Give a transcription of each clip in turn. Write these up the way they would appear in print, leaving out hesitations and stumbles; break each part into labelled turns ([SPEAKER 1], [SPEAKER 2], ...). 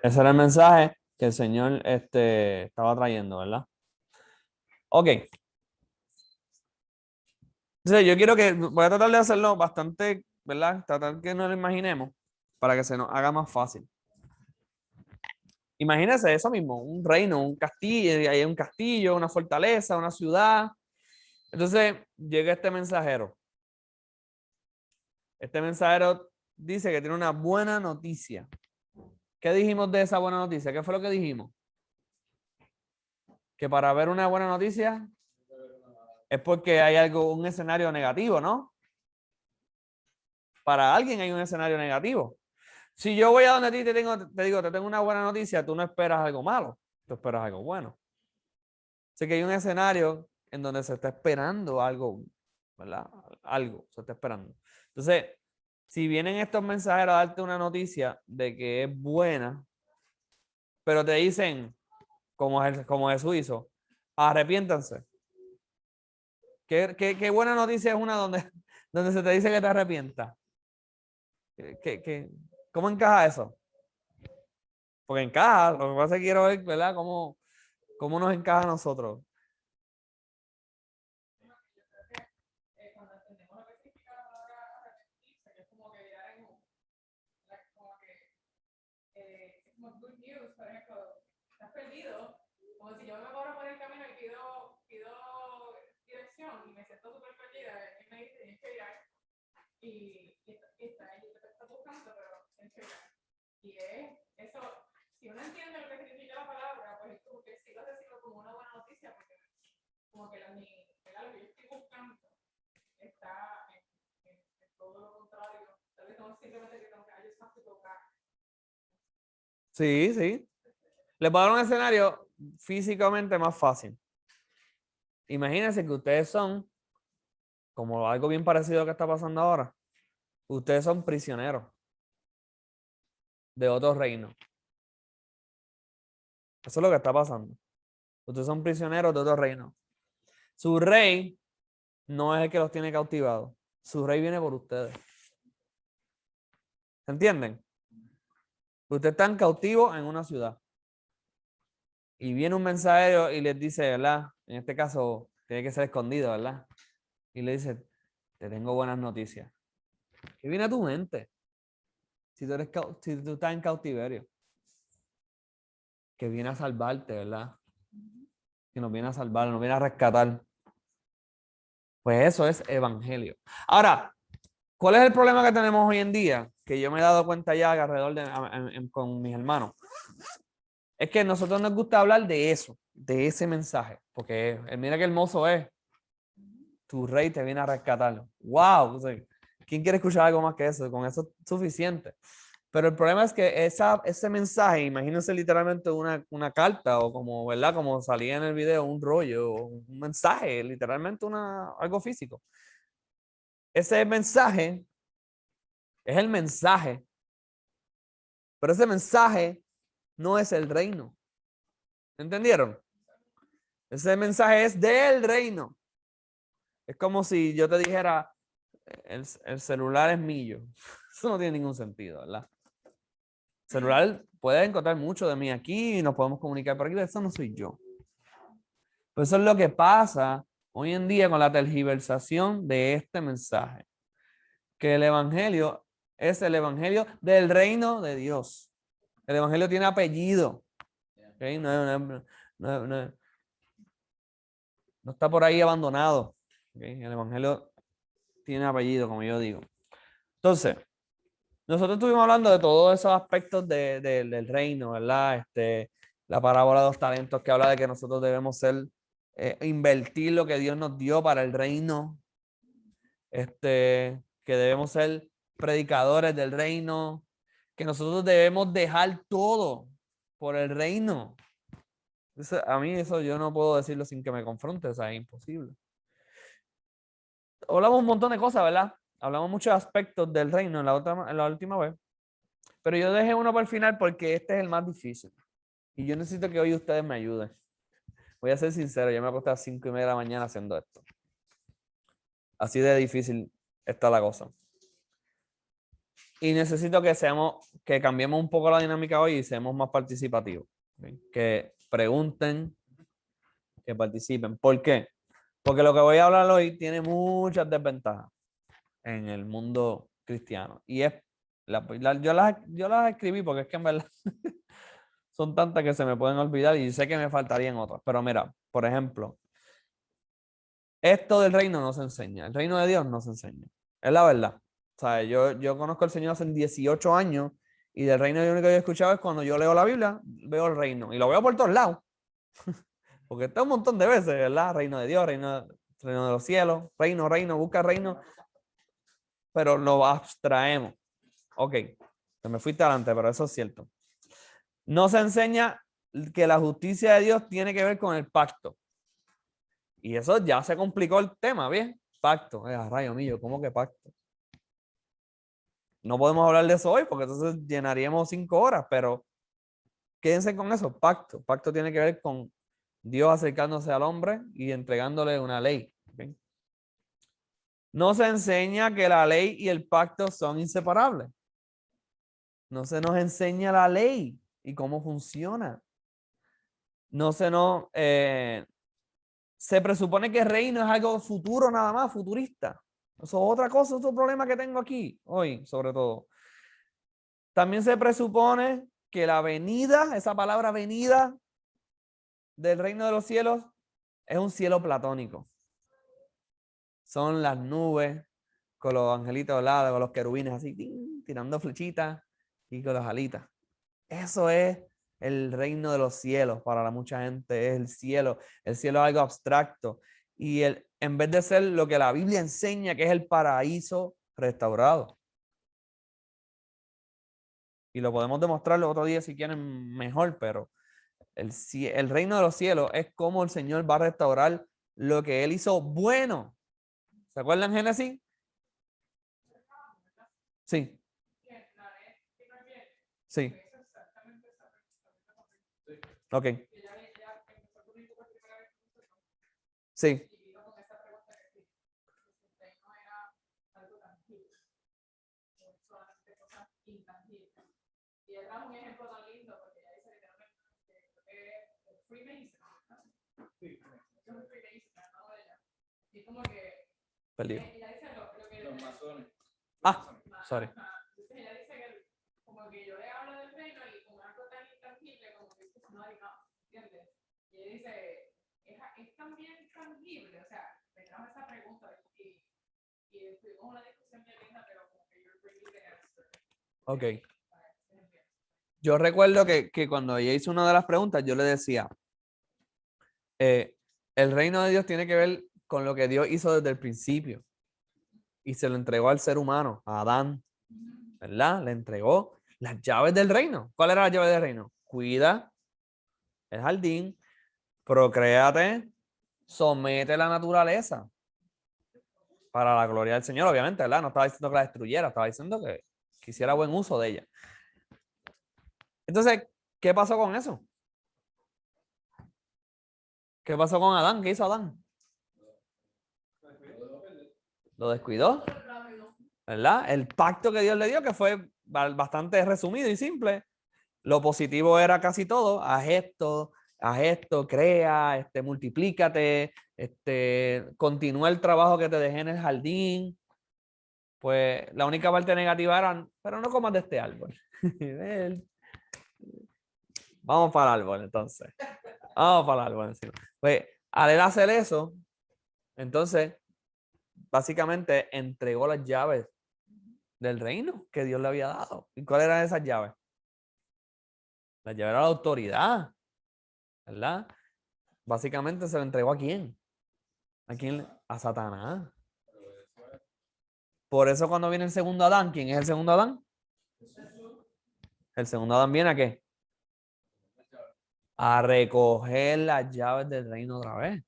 [SPEAKER 1] Ese era el mensaje que el Señor estaba trayendo, ¿verdad? Ok. Entonces, yo quiero que, voy a tratar de hacerlo bastante, ¿verdad? Tratar que no lo imaginemos para que se nos haga más fácil. Imagínense eso mismo, un reino, un castillo, hay un castillo, una fortaleza, una ciudad. Entonces, llega este mensajero. Este mensajero dice que tiene una buena noticia. ¿Qué dijimos de esa buena noticia? ¿Qué fue lo que dijimos? Que para ver una buena noticia es porque hay algo, un escenario negativo, ¿no? Para alguien hay un escenario negativo. Si yo voy a donde ti te digo, te tengo una buena noticia, tú no esperas algo malo, tú esperas algo bueno. Así que hay un escenario en donde se está esperando algo, ¿verdad? Algo se está esperando. Entonces, si vienen estos mensajeros a darte una noticia de que es buena, pero te dicen, como Jesús hizo, arrepiéntanse. ¿Qué buena noticia es una donde se te dice que te arrepientas? ¿Cómo encaja eso? Porque encaja, lo que pasa es que quiero ver, ¿verdad? ¿Cómo nos encaja a nosotros?
[SPEAKER 2] Good news, por ejemplo, estás perdido, como si yo me paro por el camino y pido dirección y me siento súper perdida, y me dice, tienes que ir y está ahí, te está buscando, pero tienes que ir. Y es eso, si uno entiende lo que significa la palabra, pues es como que sí lo recibo como una buena noticia, porque como que lo que yo estoy buscando está en todo lo contrario. Tal vez no simplemente que tengo que, I just have to go back.
[SPEAKER 1] Sí, sí. Les voy a dar un escenario físicamente más fácil. Imagínense que ustedes son, como algo bien parecido a lo que está pasando ahora, ustedes son prisioneros de otro reino. Eso es lo que está pasando. Ustedes son prisioneros de otro reino. Su rey no es el que los tiene cautivados. Su rey viene por ustedes. ¿Se entienden? Ustedes están cautivos en una ciudad. Y viene un mensajero y les dice, ¿verdad? En este caso, tiene que ser escondido, ¿verdad? Y le dice, te tengo buenas noticias. ¿Qué viene a tu mente? Si tú estás en cautiverio. Que viene a salvarte, ¿verdad? Que nos viene a salvar, nos viene a rescatar. Pues eso es evangelio. Ahora, ¿cuál es el problema que tenemos hoy en día? Que yo me he dado cuenta ya alrededor con mis hermanos. Es que a nosotros nos gusta hablar de eso, de ese mensaje. Porque mira qué hermoso es. Tu rey te viene a rescatar. ¡Wow! O sea, ¿quién quiere escuchar algo más que eso? Con eso es suficiente. Pero el problema es que ese mensaje, imagínense literalmente una carta o como, ¿verdad? Como salía en el video, un rollo, un mensaje, literalmente algo físico. Ese mensaje es el mensaje, pero ese mensaje no es el reino. ¿Entendieron? Ese mensaje es del reino. Es como si yo te dijera, el celular es mío. Eso no tiene ningún sentido, ¿verdad? El celular puede encontrar mucho de mí aquí y nos podemos comunicar por aquí, pero eso no soy yo. Pues eso es lo que pasa hoy en día con la tergiversación de este mensaje. Que el evangelio es el evangelio del reino de Dios. El evangelio tiene apellido. ¿Okay? No está por ahí abandonado. ¿Okay? El evangelio tiene apellido, como yo digo. Entonces, nosotros estuvimos hablando de todos esos aspectos del reino, ¿verdad? La parábola de los talentos que habla de que nosotros debemos invertir lo que Dios nos dio para el reino. Que debemos ser predicadores del reino, que nosotros debemos dejar todo por el reino. A mí eso yo no puedo decirlo sin que me confronte, o sea, es imposible. Hablamos un montón de cosas, ¿verdad? Hablamos muchos aspectos del reino en la última vez, pero yo dejé uno para el final porque este es el más difícil. Y yo necesito que hoy ustedes me ayuden. Voy a ser sincero, yo me acosté a las 5:30 de la mañana haciendo esto. Así de difícil está la cosa. Y necesito que cambiemos un poco la dinámica hoy y seamos más participativos. ¿Ok? Que pregunten, que participen. ¿Por qué? Porque lo que voy a hablar hoy tiene muchas desventajas en el mundo cristiano. Y es, yo las escribí porque es que en verdad son tantas que se me pueden olvidar y sé que me faltarían otras. Pero mira, por ejemplo, esto del reino no se enseña. El reino de Dios no se enseña. Es la verdad. O sea, yo conozco al Señor hace 18 años y del reino lo único que he escuchado es cuando yo leo la Biblia, veo el reino. Y lo veo por todos lados. Porque está un montón de veces, ¿verdad? Reino de Dios, reino de los cielos, reino, busca reino. Pero lo abstraemos. Ok, te me fuiste adelante, pero eso es cierto. No se enseña que la justicia de Dios tiene que ver con el pacto. Y eso ya se complicó el tema, ¿bien? Pacto. Rayo mío, ¿cómo que pacto? No podemos hablar de eso hoy porque entonces llenaríamos 5 horas, pero quédense con eso, pacto. Pacto tiene que ver con Dios acercándose al hombre y entregándole una ley. ¿Okay? No se enseña que la ley y el pacto son inseparables. No se nos enseña la ley y cómo funciona. No se nos... se presupone que el reino es algo futuro nada más, futurista. Eso es otra cosa, otro problema que tengo aquí hoy, sobre todo. También se presupone que la venida, esa palabra venida del reino de los cielos, es un cielo platónico. Son las nubes con los angelitos al lado, con los querubines así, tirando flechitas y con las alitas. Eso es el reino de los cielos para mucha gente, es el cielo. El cielo es algo abstracto. Y en vez de ser lo que la Biblia enseña, que es el paraíso restaurado. Y lo podemos demostrar otro día si quieren mejor, pero el reino de los cielos es como el Señor va a restaurar lo que Él hizo bueno. ¿Se acuerdan Génesis? Sí, sí. Ok. Sí.
[SPEAKER 2] Y él da un ejemplo tan lindo porque ella dice literalmente que es Freemason, ¿no? Sí. Es un Freemason, ¿no? Ella. Y es como que
[SPEAKER 1] Perdido.
[SPEAKER 2] ella dice lo que
[SPEAKER 3] Los masones.
[SPEAKER 1] Sorry.
[SPEAKER 2] Entonces ella dice que como que yo le hablo del reino y como algo tan intangible como que es no ¿entiendes? Y ella dice, es también tangible, o sea, me trajo esa pregunta y tuvimos una discusión bien linda, pero como que you're bringing the answer.
[SPEAKER 1] Ok. Yo recuerdo que cuando ella hizo una de las preguntas, yo le decía, el reino de Dios tiene que ver con lo que Dios hizo desde el principio y se lo entregó al ser humano, a Adán, ¿verdad? Le entregó las llaves del reino. ¿Cuál era la llave del reino? Cuida el jardín, procréate, somete la naturaleza para la gloria del Señor, obviamente, ¿verdad? No estaba diciendo que la destruyera, estaba diciendo que hiciera buen uso de ella. Entonces, ¿qué pasó con eso? ¿Qué pasó con Adán? ¿Qué hizo Adán? Lo descuidó, ¿verdad? El pacto que Dios le dio, que fue bastante resumido y simple. Lo positivo era casi todo. Haz esto, crea, multiplícate, continúa el trabajo que te dejé en el jardín. Pues la única parte negativa era, pero no comas de este árbol. Vamos para el árbol, entonces. Vamos para el árbol encima. Pues al él hacer eso, entonces, básicamente entregó las llaves del reino que Dios le había dado. ¿Y cuáles eran esas llaves? Las llaves era la autoridad, ¿verdad? Básicamente se lo entregó ¿a quién? ¿A quién? A Satanás. Por eso cuando viene el segundo Adán, ¿quién es el segundo Adán? El segundo Adán viene ¿a qué? A recoger las llaves del reino otra vez.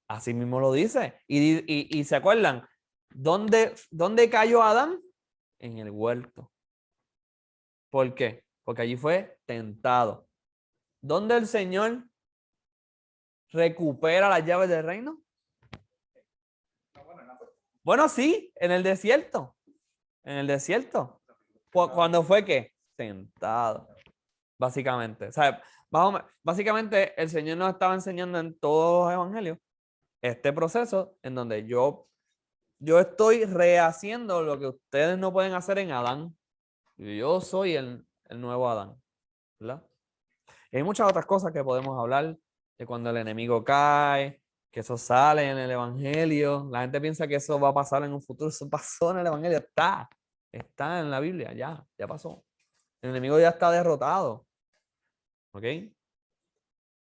[SPEAKER 1] Así mismo lo dice. Y ¿se acuerdan? ¿Dónde cayó Adán? En el huerto. ¿Por qué? Porque allí fue tentado. ¿Dónde el Señor recupera las llaves del reino? Bueno, sí, en el desierto. En el desierto. ¿Cuándo fue qué? Tentado. Básicamente. O sea, básicamente el Señor nos estaba enseñando en todos los evangelios este proceso en donde yo estoy rehaciendo lo que ustedes no pueden hacer en Adán. Yo soy el nuevo Adán, ¿verdad? Y hay muchas otras cosas que podemos hablar de cuando el enemigo cae, que eso sale en el evangelio. La gente piensa que eso va a pasar en un futuro. Eso pasó en el evangelio. Está en la Biblia, ya pasó. El enemigo ya está derrotado. ¿Ok?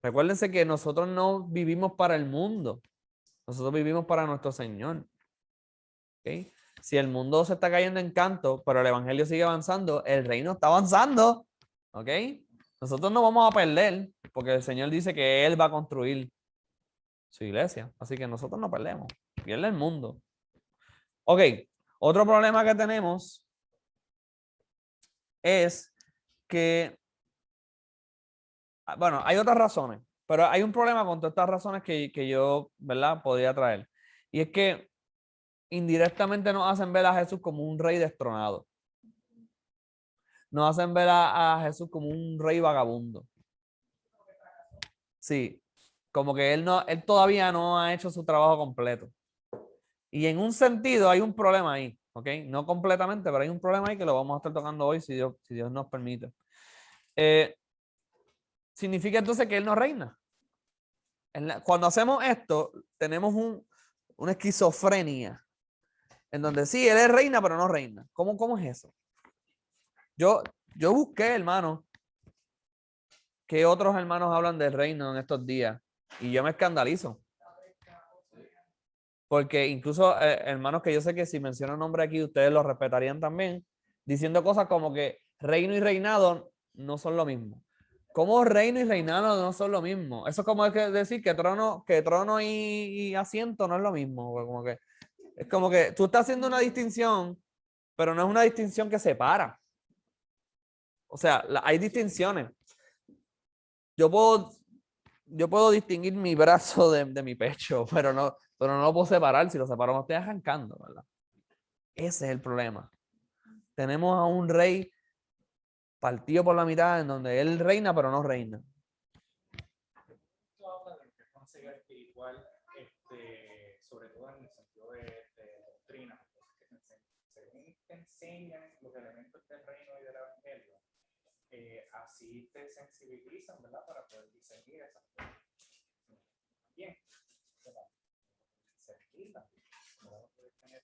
[SPEAKER 1] Recuérdense que nosotros no vivimos para el mundo. Nosotros vivimos para nuestro Señor. ¿Ok? Si el mundo se está cayendo en canto, pero el evangelio sigue avanzando, el reino está avanzando. ¿Ok? Nosotros no vamos a perder, porque el Señor dice que Él va a construir su iglesia. Así que nosotros no perdemos. Pierde el mundo. Ok. Otro problema que tenemos es que, bueno, hay otras razones, pero hay un problema con todas estas razones que yo, ¿verdad?, podría traer. Y es que indirectamente nos hacen ver a Jesús como un rey destronado. Nos hacen ver a Jesús como un rey vagabundo. Sí, como que él todavía no ha hecho su trabajo completo. Y en un sentido hay un problema ahí, ¿ok? No completamente, pero hay un problema ahí que lo vamos a estar tocando hoy si Dios nos permite. Significa entonces que Él no reina. Cuando hacemos esto, tenemos una esquizofrenia en donde sí, Él es reina, pero no reina. ¿Cómo es eso? Yo busqué, hermano, que otros hermanos hablan del reino en estos días y yo me escandalizo. Porque incluso hermanos que yo sé que si menciono nombre aquí, ustedes lo respetarían también, diciendo cosas como que reino y reinado no son lo mismo. ¿Cómo reino y reinado no son lo mismo? Eso es como decir que trono y asiento no es lo mismo. Es como que tú estás haciendo una distinción, pero no es una distinción que separa. O sea, hay distinciones. Yo puedo distinguir mi brazo de mi pecho, pero no lo puedo separar. Si lo separo me estoy arrancando, ¿verdad? Ese es el problema. Tenemos a un rey partido por la mitad en donde él reina, pero no reina.
[SPEAKER 3] Esto habla de que es una ceguera espiritual, sobre todo en el sentido de doctrina, que según te enseñan los elementos del reino y del evangelio, así te sensibilizan, ¿verdad? Para poder discernir esas cosas. Bien, ¿verdad? Discernir también, ¿verdad? Puedes tener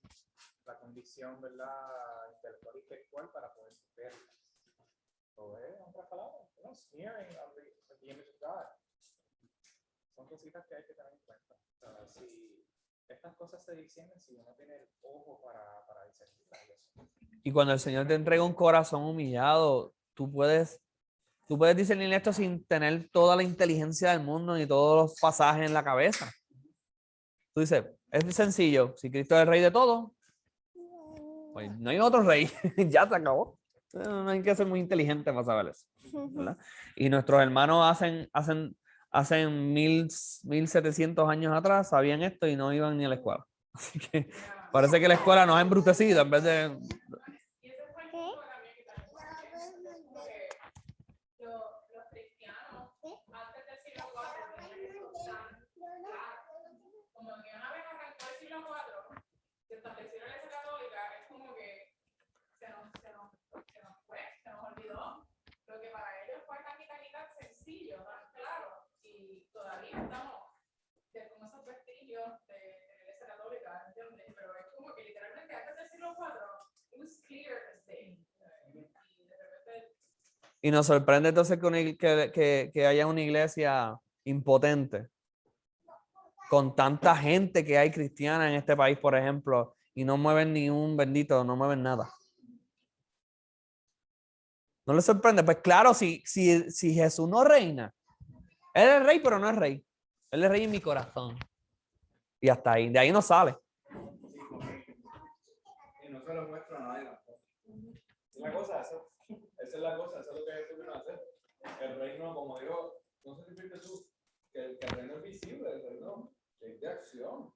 [SPEAKER 3] la condición, ¿verdad?, intelectual y textual para poder verlas. O en otras palabras, ¿no? Sneering of the image of God. Son cositas que hay que tener en cuenta. Si estas cosas se disciernen, si uno tiene el ojo para discernirlas.
[SPEAKER 1] Y cuando el Señor te entrega un corazón humillado, tú puedes discernir esto sin tener toda la inteligencia del mundo ni todos los pasajes en la cabeza. Tú dices, es sencillo. Si Cristo es el rey de todo, pues no hay otro rey. Ya se acabó. No hay que ser muy inteligente para saber eso, ¿verdad? Y nuestros hermanos hacen 1700 años atrás sabían esto y no iban ni a la escuela. Así que parece que la escuela nos ha embrutecido en vez de...
[SPEAKER 2] Y ese fue el punto también que también porque los cristianos antes del siglo IV tenían eso tan claro. Como que una vez arrancó el siglo IV, se estableció la Iglesia Católica, es como que se nos olvidó lo que para ellos fue tan y tan sencillo, tan claro. Y todavía estamos con esos vestigios de la Iglesia Católica, ¿entiendes? Pero es como que literalmente antes del siglo IV, it was clear as day. Y de repente...
[SPEAKER 1] Y nos sorprende entonces que haya una iglesia impotente con tanta gente que hay cristiana en este país, por ejemplo, y no mueven ni un bendito, no mueven nada. ¿No les sorprende? Pues claro, si Jesús no reina, Él es rey, pero no es rey. Él es rey en mi corazón. Y hasta ahí, de ahí no sale.
[SPEAKER 3] Y no se lo muestra a nadie tampoco. La cosa, esa es la cosa, eso es lo que Jesús vino a hacer. El reino, como digo, no sé si fue Jesús, que el reino es visible, el reino es de acción.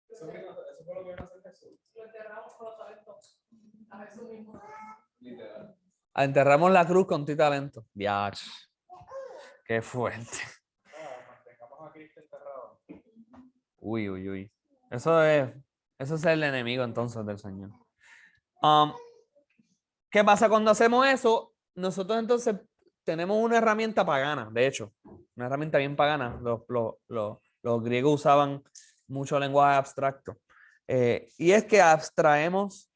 [SPEAKER 3] Eso fue lo que vino a hacer Jesús.
[SPEAKER 2] Lo enterramos por otra vez todo. A Eso mismo.
[SPEAKER 4] Literal.
[SPEAKER 1] Enterramos la cruz con tu talento. Diach. Qué fuerte.
[SPEAKER 3] Mantengamos a Cristo enterrado.
[SPEAKER 1] Uy, uy, uy. Eso es el enemigo entonces del Señor. ¿Qué pasa cuando hacemos eso? Nosotros entonces tenemos una herramienta pagana, de hecho, una herramienta bien pagana. Los griegos usaban mucho lenguaje abstracto. Y es que abstraemos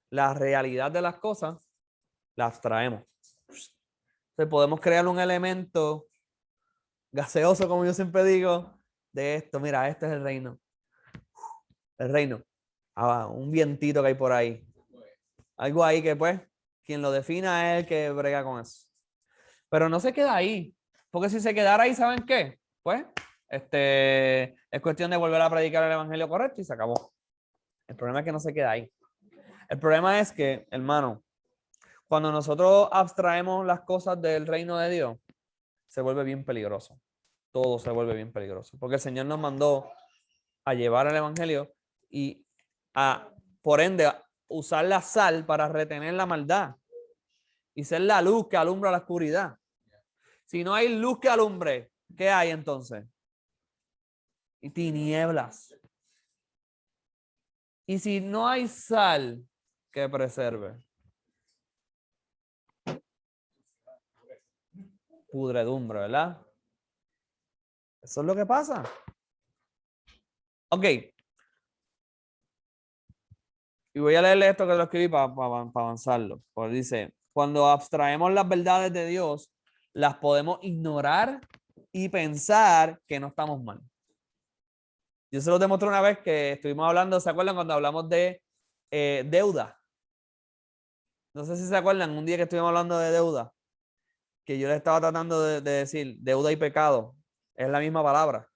[SPEAKER 1] la realidad de las cosas, la abstraemos. Entonces podemos crear un elemento gaseoso, como yo siempre digo, de esto. Mira, este es el reino. El reino. Un vientito que hay por ahí. Algo ahí que pues, quien lo defina es el que brega con eso. Pero no se queda ahí. Porque si se quedara ahí, ¿saben qué? Pues, es cuestión de volver a predicar el evangelio correcto y se acabó. El problema es que no se queda ahí. El problema es que, hermano, cuando nosotros abstraemos las cosas del reino de Dios, se vuelve bien peligroso. Todo se vuelve bien peligroso. Porque el Señor nos mandó a llevar el evangelio y por ende, usar la sal para retener la maldad y ser la luz que alumbra la oscuridad. Si no hay luz que alumbre, ¿qué hay entonces? Y tinieblas. Y si no hay sal que preserve, pudredumbre, ¿verdad? Eso es lo que pasa. Ok. Y voy a leerle esto que lo escribí para avanzarlo. Porque dice, cuando abstraemos las verdades de Dios, las podemos ignorar y pensar que no estamos mal. Yo se lo demostré una vez que estuvimos hablando, ¿se acuerdan cuando hablamos de deuda? No sé si se acuerdan, un día que estuvimos hablando de deuda, que yo le estaba tratando de decir, deuda y pecado, es la misma palabra.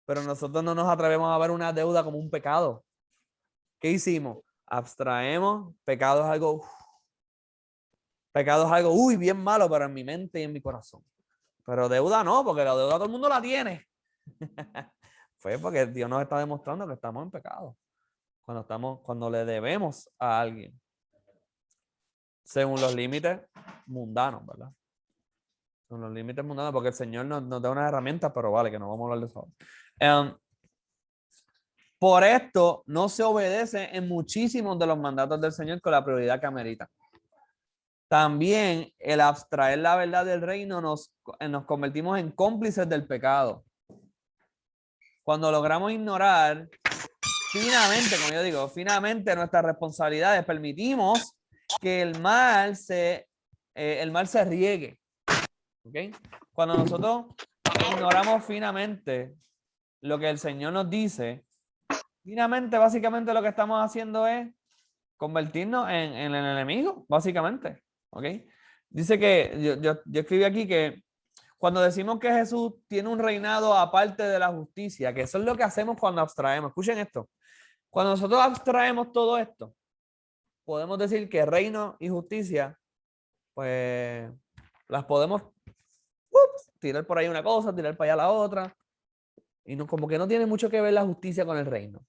[SPEAKER 1] Pero nosotros no nos atrevemos a ver una deuda como un pecado. ¿Qué hicimos? Abstraemos, pecado es algo, uy, bien malo, pero en mi mente y en mi corazón. Pero deuda no, porque la deuda todo el mundo la tiene. Fue porque Dios nos está demostrando que estamos en pecado. Cuando le debemos a alguien. Según los límites mundanos, ¿verdad? Según los límites mundanos, porque el Señor nos da unas herramientas, pero vale, que no vamos a hablar de eso. Por esto no se obedece en muchísimos de los mandatos del Señor con la prioridad que amerita. También el abstraer la verdad del reino nos convertimos en cómplices del pecado. Cuando logramos ignorar finamente, como yo digo, finamente nuestras responsabilidades, permitimos que el mal se riegue. ¿Okay? Cuando nosotros ignoramos finamente lo que el Señor nos dice, finamente, básicamente lo que estamos haciendo es convertirnos en el enemigo, básicamente. ¿Okay? Dice que, yo escribí aquí que cuando decimos que Jesús tiene un reinado aparte de la justicia, que eso es lo que hacemos cuando abstraemos. Escuchen esto. Cuando nosotros abstraemos todo esto, podemos decir que reino y justicia, pues, las podemos tirar por ahí una cosa, tirar para allá la otra. Y no, como que no tiene mucho que ver la justicia con el reino.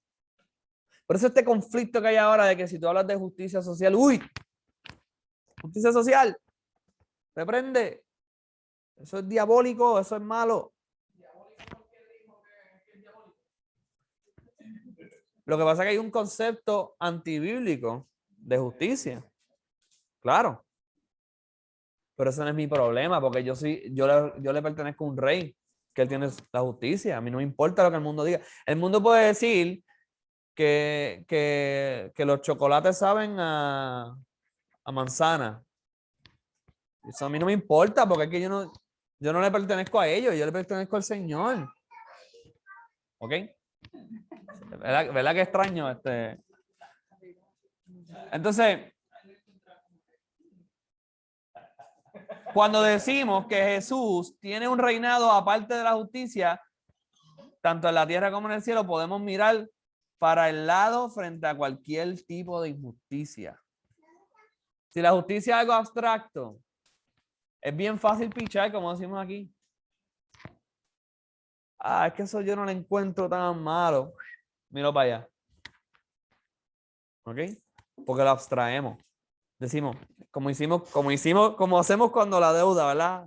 [SPEAKER 1] Por eso este conflicto que hay ahora de que si tú hablas de justicia social, ¡uy! Justicia social, reprende. Eso es diabólico, eso es malo. Lo que pasa es que hay un concepto antibíblico de justicia. Claro. Pero ese no es mi problema, porque yo le pertenezco a un rey, que él tiene la justicia. A mí no me importa lo que el mundo diga. El mundo puede decir que los chocolates saben a manzana. Eso a mí no me importa, porque es que yo no le pertenezco a ellos, yo le pertenezco al Señor. ¿Ok? ¿Verdad que extraño? Entonces, cuando decimos que Jesús tiene un reinado aparte de la justicia, tanto en la tierra como en el cielo, podemos mirar para el lado frente a cualquier tipo de injusticia. Si la justicia es algo abstracto, es bien fácil pichar, como decimos aquí. Es que eso yo no lo encuentro tan malo. Miro para allá. ¿Ok? porque lo abstraemos. Decimos, como hacemos cuando la deuda, ¿verdad?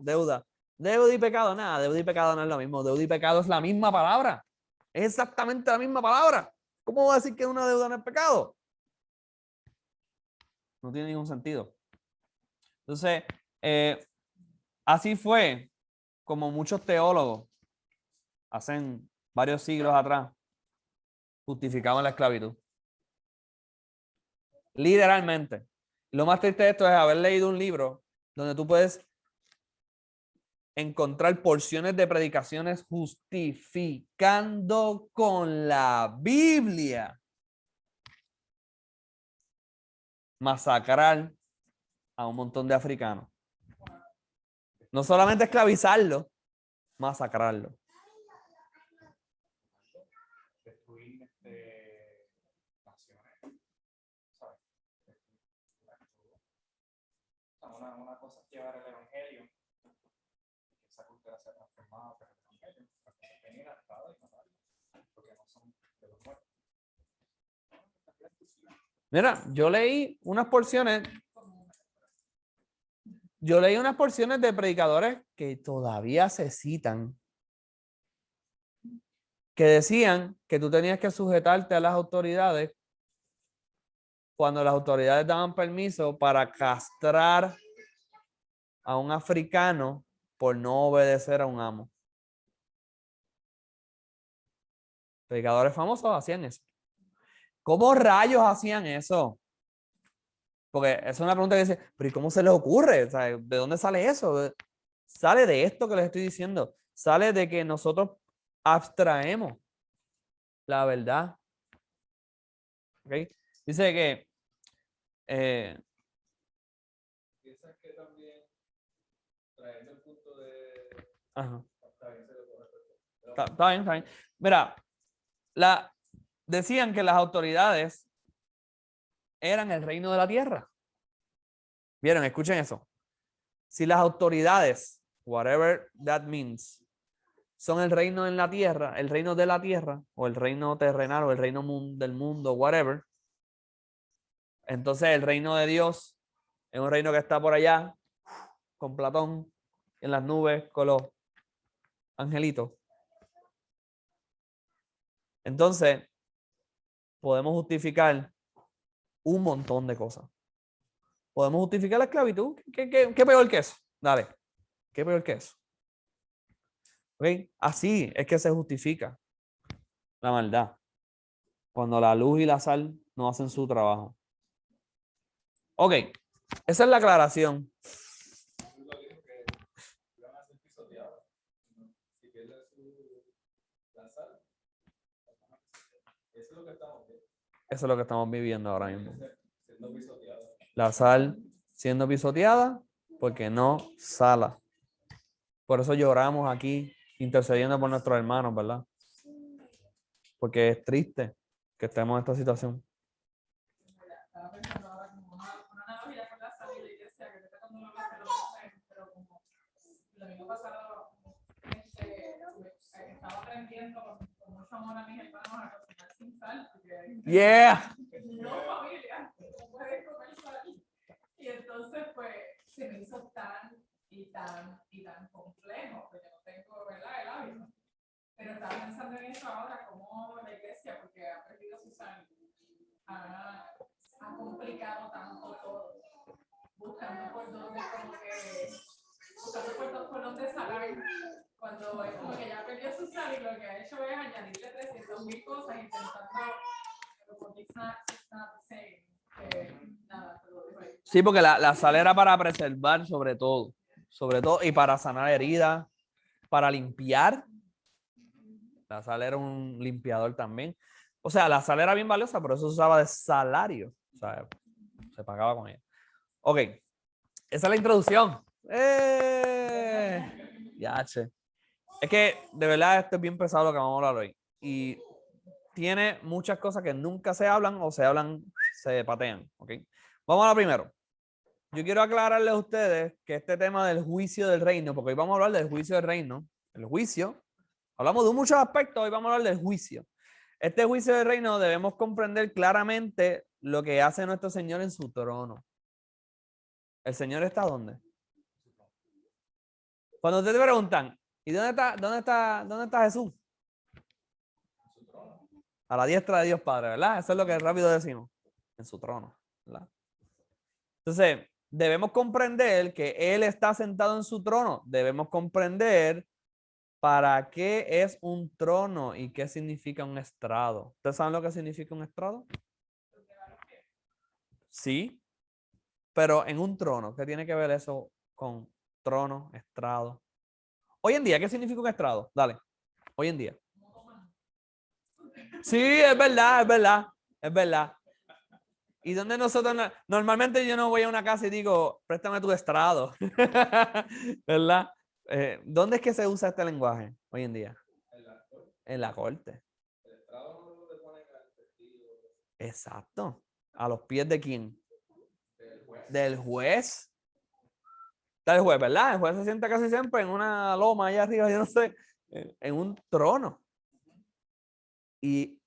[SPEAKER 1] Deuda y pecado, nada, deuda y pecado no es lo mismo. Deuda y pecado es la misma palabra. Es exactamente la misma palabra. ¿Cómo va a decir que una deuda no es pecado? No tiene ningún sentido. Entonces, así fue como muchos teólogos, hace varios siglos atrás, justificaban la esclavitud. Literalmente. Lo más triste de esto es haber leído un libro donde tú puedes encontrar porciones de predicaciones justificando con la Biblia masacrar a un montón de africanos. No solamente esclavizarlo, masacrarlo.
[SPEAKER 3] Destruir naciones, ¿sabes? Una cosa es llevar el evangelio, que esa cultura sea transformada por el evangelio, otra cosa es venir al Estado y matarlo, porque no son de los muertos.
[SPEAKER 1] Mira, yo leí unas porciones de predicadores que todavía se citan, que decían que tú tenías que sujetarte a las autoridades cuando las autoridades daban permiso para castrar a un africano por no obedecer a un amo. Predicadores famosos hacían eso. ¿Cómo rayos hacían eso? Porque es una pregunta que dice, pero ¿y cómo se les ocurre? O sea, ¿de dónde sale eso? Sale de esto que les estoy diciendo. Sale de que nosotros abstraemos la verdad. ¿Okay? Dice que
[SPEAKER 4] piensas que también trayendo el punto de
[SPEAKER 1] ajá.
[SPEAKER 4] está bien, se lo puedo hacer.
[SPEAKER 1] Está bien, está bien. Mira, decían que las autoridades eran el reino de la tierra. ¿Vieron? Escuchen eso. Si las autoridades, whatever that means, son el reino en la tierra, el reino de la tierra, o el reino terrenal, o el reino del mundo, whatever, entonces el reino de Dios es un reino que está por allá, con Platón, en las nubes, con los angelitos. Entonces, podemos justificar un montón de cosas. Podemos justificar la esclavitud. ¿Qué peor que eso? Dale. ¿Qué peor que eso? ¿Okay? Así es que se justifica la maldad. Cuando la luz y la sal no hacen su trabajo. Ok. Esa es la aclaración.
[SPEAKER 4] Lo dijo que van a ser pisoteados. Si pierde la sal, eso es lo que estamos viendo.
[SPEAKER 1] Eso es lo que estamos viviendo ahora mismo.
[SPEAKER 4] Siendo pisoteados.
[SPEAKER 1] La sal siendo pisoteada porque no sala. Por eso lloramos aquí intercediendo por nuestros hermanos, ¿verdad? Porque es triste que estemos en esta situación.
[SPEAKER 2] Estaba pensando ahora como una analogía con la salida y decía que cuando uno hace lo que pero como el domingo pasado estaba aprendiendo con mucho amor a mis hermanos a cocinar sin sal, porque
[SPEAKER 1] Yeah.
[SPEAKER 2] no familia, no pueden comer sal. Y entonces pues se me hizo tan complejo, porque no tengo, ¿verdad?, el hábito. Pero estaba pensando en eso ahora, como la iglesia, porque ha perdido su sal, ha complicado tanto todo, buscando por dónde, como que, buscando por dónde salar, cuando es como que ya perdió su sal y lo que ha hecho es añadirle 300,000 cosas, intentando, porque it's not the same, nada, te lo digo ahí.
[SPEAKER 1] Sí, porque la sal era para preservar sobre todo y para sanar heridas, para limpiar. La sal era un limpiador también. O sea, la sal era bien valiosa, pero eso se usaba de salario. O sea, se pagaba con ella. Ok, esa es la introducción. Ya, che. Es que de verdad esto es bien pesado lo que vamos a hablar hoy. Y tiene muchas cosas que nunca se hablan o se hablan, se patean. ¿Ok? Vamos a lo primero. Yo quiero aclararles a ustedes que este tema del juicio del reino, porque hoy vamos a hablar del juicio del reino, el juicio, hablamos de muchos aspectos, hoy vamos a hablar del juicio. Este juicio del reino debemos comprender claramente lo que hace nuestro Señor en su trono. ¿El Señor está dónde? Cuando ustedes te preguntan, ¿y dónde está Jesús? A la diestra de Dios Padre, ¿verdad? Eso es lo que rápido decimos. En su trono, ¿verdad? Entonces, debemos comprender que Él está sentado en su trono. Debemos comprender para qué es un trono y qué significa un estrado. ¿Ustedes saben lo que significa un estrado? Sí, pero en un trono, ¿qué tiene que ver eso con trono, estrado? Hoy en día, ¿qué significa un estrado? Dale, hoy en día. Sí, es verdad, es verdad, es verdad. Y donde nosotros, normalmente yo no voy a una casa y digo, préstame tu estrado, ¿verdad? ¿Dónde es que se usa este lenguaje hoy en día? En la corte.
[SPEAKER 4] El estrado no es donde ponen al testigo.
[SPEAKER 1] Exacto. ¿A los pies de quién?
[SPEAKER 4] Del juez.
[SPEAKER 1] Del juez. Está el juez, ¿verdad? El juez se sienta casi siempre en una loma allá arriba, yo no sé, en un trono. Y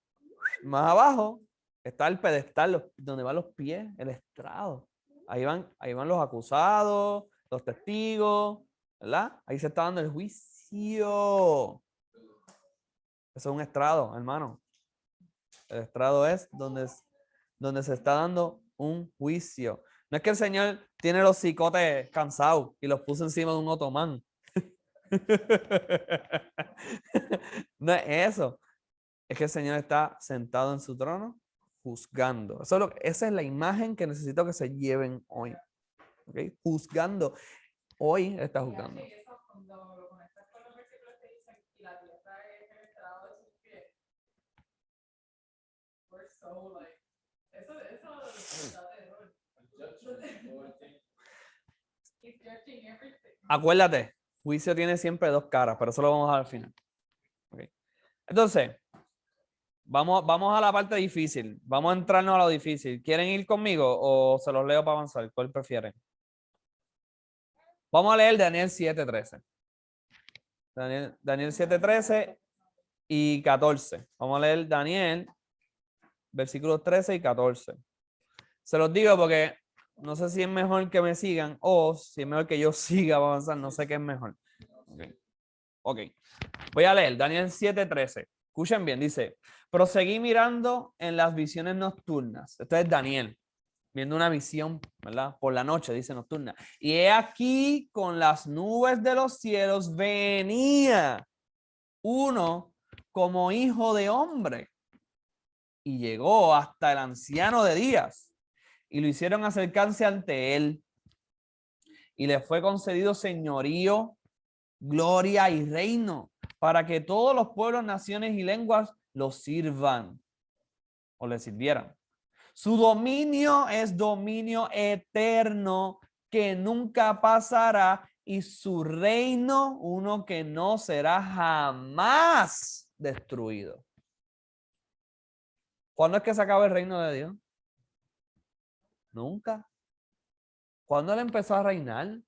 [SPEAKER 1] más abajo está el pedestal, donde van los pies, el estrado. Ahí van los acusados, los testigos, ¿verdad? Ahí se está dando el juicio. Eso es un estrado, hermano. El estrado es donde se está dando un juicio. No es que el Señor tiene los cicotes cansados y los puso encima de un otomán. No es eso. Es que el Señor está sentado en su trono juzgando. Esa es la imagen que necesito que se lleven hoy. ¿Okay? Juzgando. Hoy está juzgando.
[SPEAKER 2] Y eso, cuando lo conectas con los versículos que dicen, y la tierra es el estrado de sus pies. We're so like, eso da terror. He's judging everything.
[SPEAKER 1] Acuérdate, juicio tiene siempre dos caras, pero eso lo vamos a ver al final. Okay. Entonces, vamos a la parte difícil. Vamos a entrarnos a lo difícil. ¿Quieren ir conmigo o se los leo para avanzar? ¿Cuál prefieren? Vamos a leer Daniel 7:13. Daniel 7:13 y 14. Vamos a leer Daniel, versículos 13 y 14. Se los digo porque no sé si es mejor que me sigan o si es mejor que yo siga para avanzar. No sé qué es mejor. Ok. Voy a leer Daniel 7:13. Escuchen bien, dice, proseguí mirando en las visiones nocturnas. Esto es Daniel, viendo una visión, ¿verdad? Por la noche, dice nocturna. Y he aquí con las nubes de los cielos venía uno como hijo de hombre. Y llegó hasta el anciano de días. Y lo hicieron acercarse ante él. Y le fue concedido señorío, gloria y reino, para que todos los pueblos, naciones y lenguas lo sirvan o le sirvieran. Su dominio es dominio eterno que nunca pasará y su reino uno que no será jamás destruido. ¿Cuándo es que se acaba el reino de Dios? Nunca. ¿Cuándo él empezó a reinar?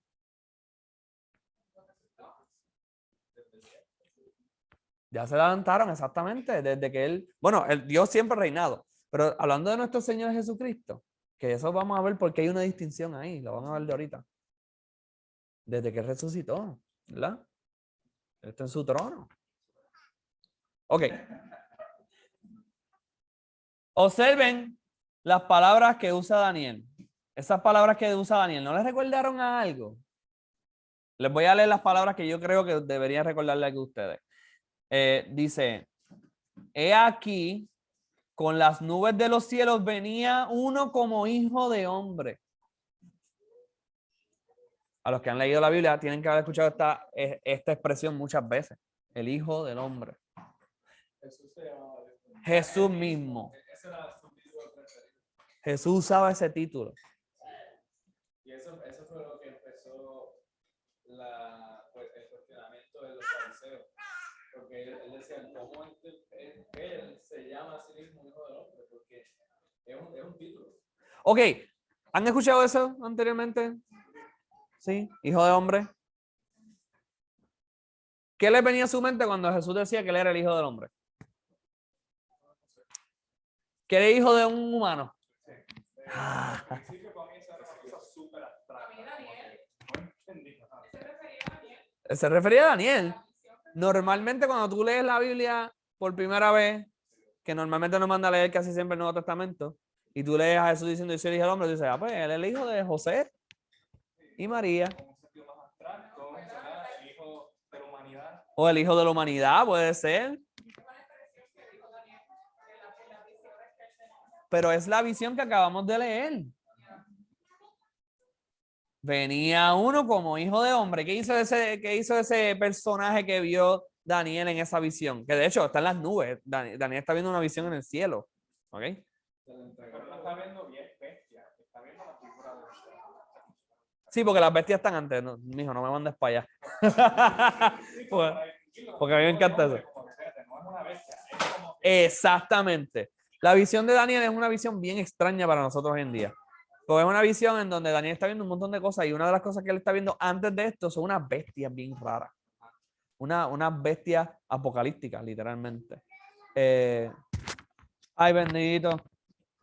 [SPEAKER 1] Ya se levantaron exactamente desde que él, bueno, el Dios siempre ha reinado, pero hablando de nuestro Señor Jesucristo, que eso vamos a ver porque hay una distinción ahí, lo van a ver de ahorita. Desde que él resucitó, ¿verdad? Él está en su trono. Ok. Observen las palabras que usa Daniel. Esas palabras que usa Daniel, ¿no les recordaron a algo? Les voy a leer las palabras que yo creo que deberían recordarle a ustedes. Dice, he aquí, con las nubes de los cielos venía uno como hijo de hombre. A los que han leído la Biblia tienen que haber escuchado esta expresión muchas veces. El hijo del hombre.
[SPEAKER 4] Jesús se llamaba.
[SPEAKER 1] Jesús mismo.
[SPEAKER 4] Ese era su título preferido.
[SPEAKER 1] Jesús usaba ese título.
[SPEAKER 4] Y eso fue lo que empezó el cuestionamiento de los fariseos. Porque él decía, ¿cómo él se llama a sí mismo hijo del hombre? Porque es un título.
[SPEAKER 1] Ok, ¿han escuchado eso anteriormente? Sí, hijo de hombre. ¿Qué le venía a su mente cuando Jesús decía que él era el hijo del hombre? Que era hijo de un humano.
[SPEAKER 3] Al principio para mí eso era una cosa súper abstracta.
[SPEAKER 2] A mí Daniel.
[SPEAKER 3] No entendí nada.
[SPEAKER 2] Se refería a Daniel.
[SPEAKER 1] Se refería a Daniel.
[SPEAKER 2] La visión que
[SPEAKER 1] Normalmente cuando tú lees la Biblia por primera vez, que normalmente nos manda a leer casi siempre el Nuevo Testamento, y tú lees a Jesús diciendo, yo soy el hijo del hombre, tú dices, pues él es el hijo de José y María,
[SPEAKER 3] Con un sentido más abstracto, ¿verdad? El hijo de la humanidad.
[SPEAKER 1] o el hijo de la humanidad, puede ser,
[SPEAKER 2] fue una expresión que dijo Daniel en las visiones que él tenía.
[SPEAKER 1] pero es la visión que acabamos de leer. Venía uno como hijo de hombre. ¿Qué hizo ese personaje que vio Daniel en esa visión? Que de hecho está en las nubes. Daniel está viendo una visión en el cielo. ¿Ok?
[SPEAKER 3] Pero no está viendo bien bestia, está viendo la figura de bestia.
[SPEAKER 1] Sí, porque las bestias están antes. No, mijo, no me mandes para allá. Porque a mí me encanta eso.
[SPEAKER 3] No es una bestia, es como
[SPEAKER 1] Exactamente. La visión de Daniel es una visión bien extraña para nosotros hoy en día. Porque es una visión en donde Daniel está viendo un montón de cosas y una de las cosas que él está viendo antes de esto son unas bestias bien raras. Unas bestias apocalípticas, literalmente. Ay, bendito.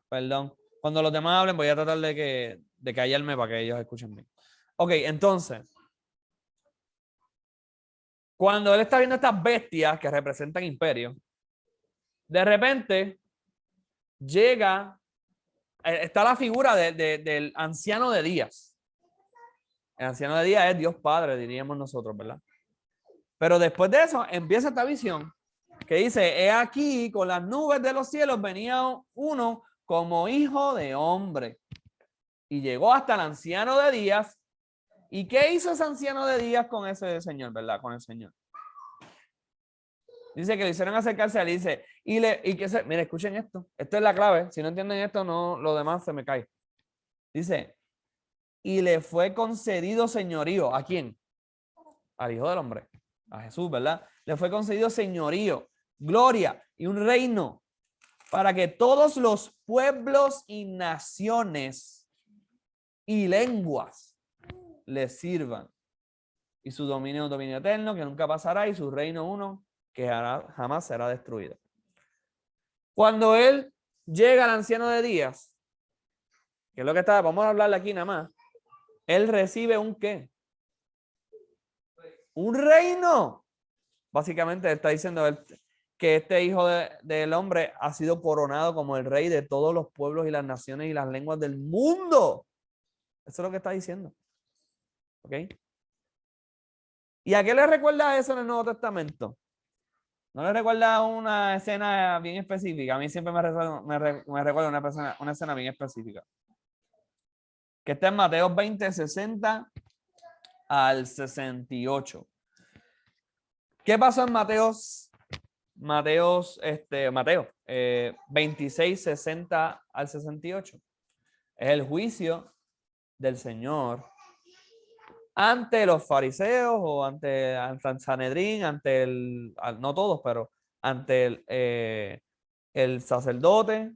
[SPEAKER 1] Perdón. Cuando los demás hablen voy a tratar de callarme para que ellos escuchen bien. Ok, entonces. Cuando él está viendo estas bestias que representan imperios, de repente llega, está la figura del anciano de días. El anciano de días es Dios Padre, diríamos nosotros, ¿verdad? Pero después de eso empieza esta visión que dice, he aquí con las nubes de los cielos venía uno como hijo de hombre. Y llegó hasta el anciano de días. ¿Y qué hizo ese anciano de días con ese señor, verdad? Con el Señor. Dice que le hicieron acercarse a él y dice, mire, escuchen esto. Esto es la clave. Si no entienden esto, no, lo demás se me cae. Dice, y le fue concedido señorío. ¿A quién? Al Hijo del Hombre. A Jesús, ¿verdad? Le fue concedido señorío, gloria y un reino para que todos los pueblos y naciones y lenguas le sirvan. Y su dominio es un dominio eterno que nunca pasará y su reino uno que jamás será destruido. Cuando él llega al anciano de días, que es lo que está, vamos a hablarle aquí nada más, él recibe un ¿qué? Un reino. Básicamente está diciendo él que este hijo del hombre ha sido coronado como el rey de todos los pueblos y las naciones y las lenguas del mundo. Eso es lo que está diciendo. ¿Ok? ¿Y a qué le recuerda eso en el Nuevo Testamento? ¿No le recuerda una escena bien específica? A mí siempre me recuerda una escena bien específica. Que está en Mateo 20, 60 al 68. ¿Qué pasó en Mateo 26, 60 al 68? Es el juicio del Señor ante los fariseos o ante el Sanedrín, no todos, pero ante el sacerdote,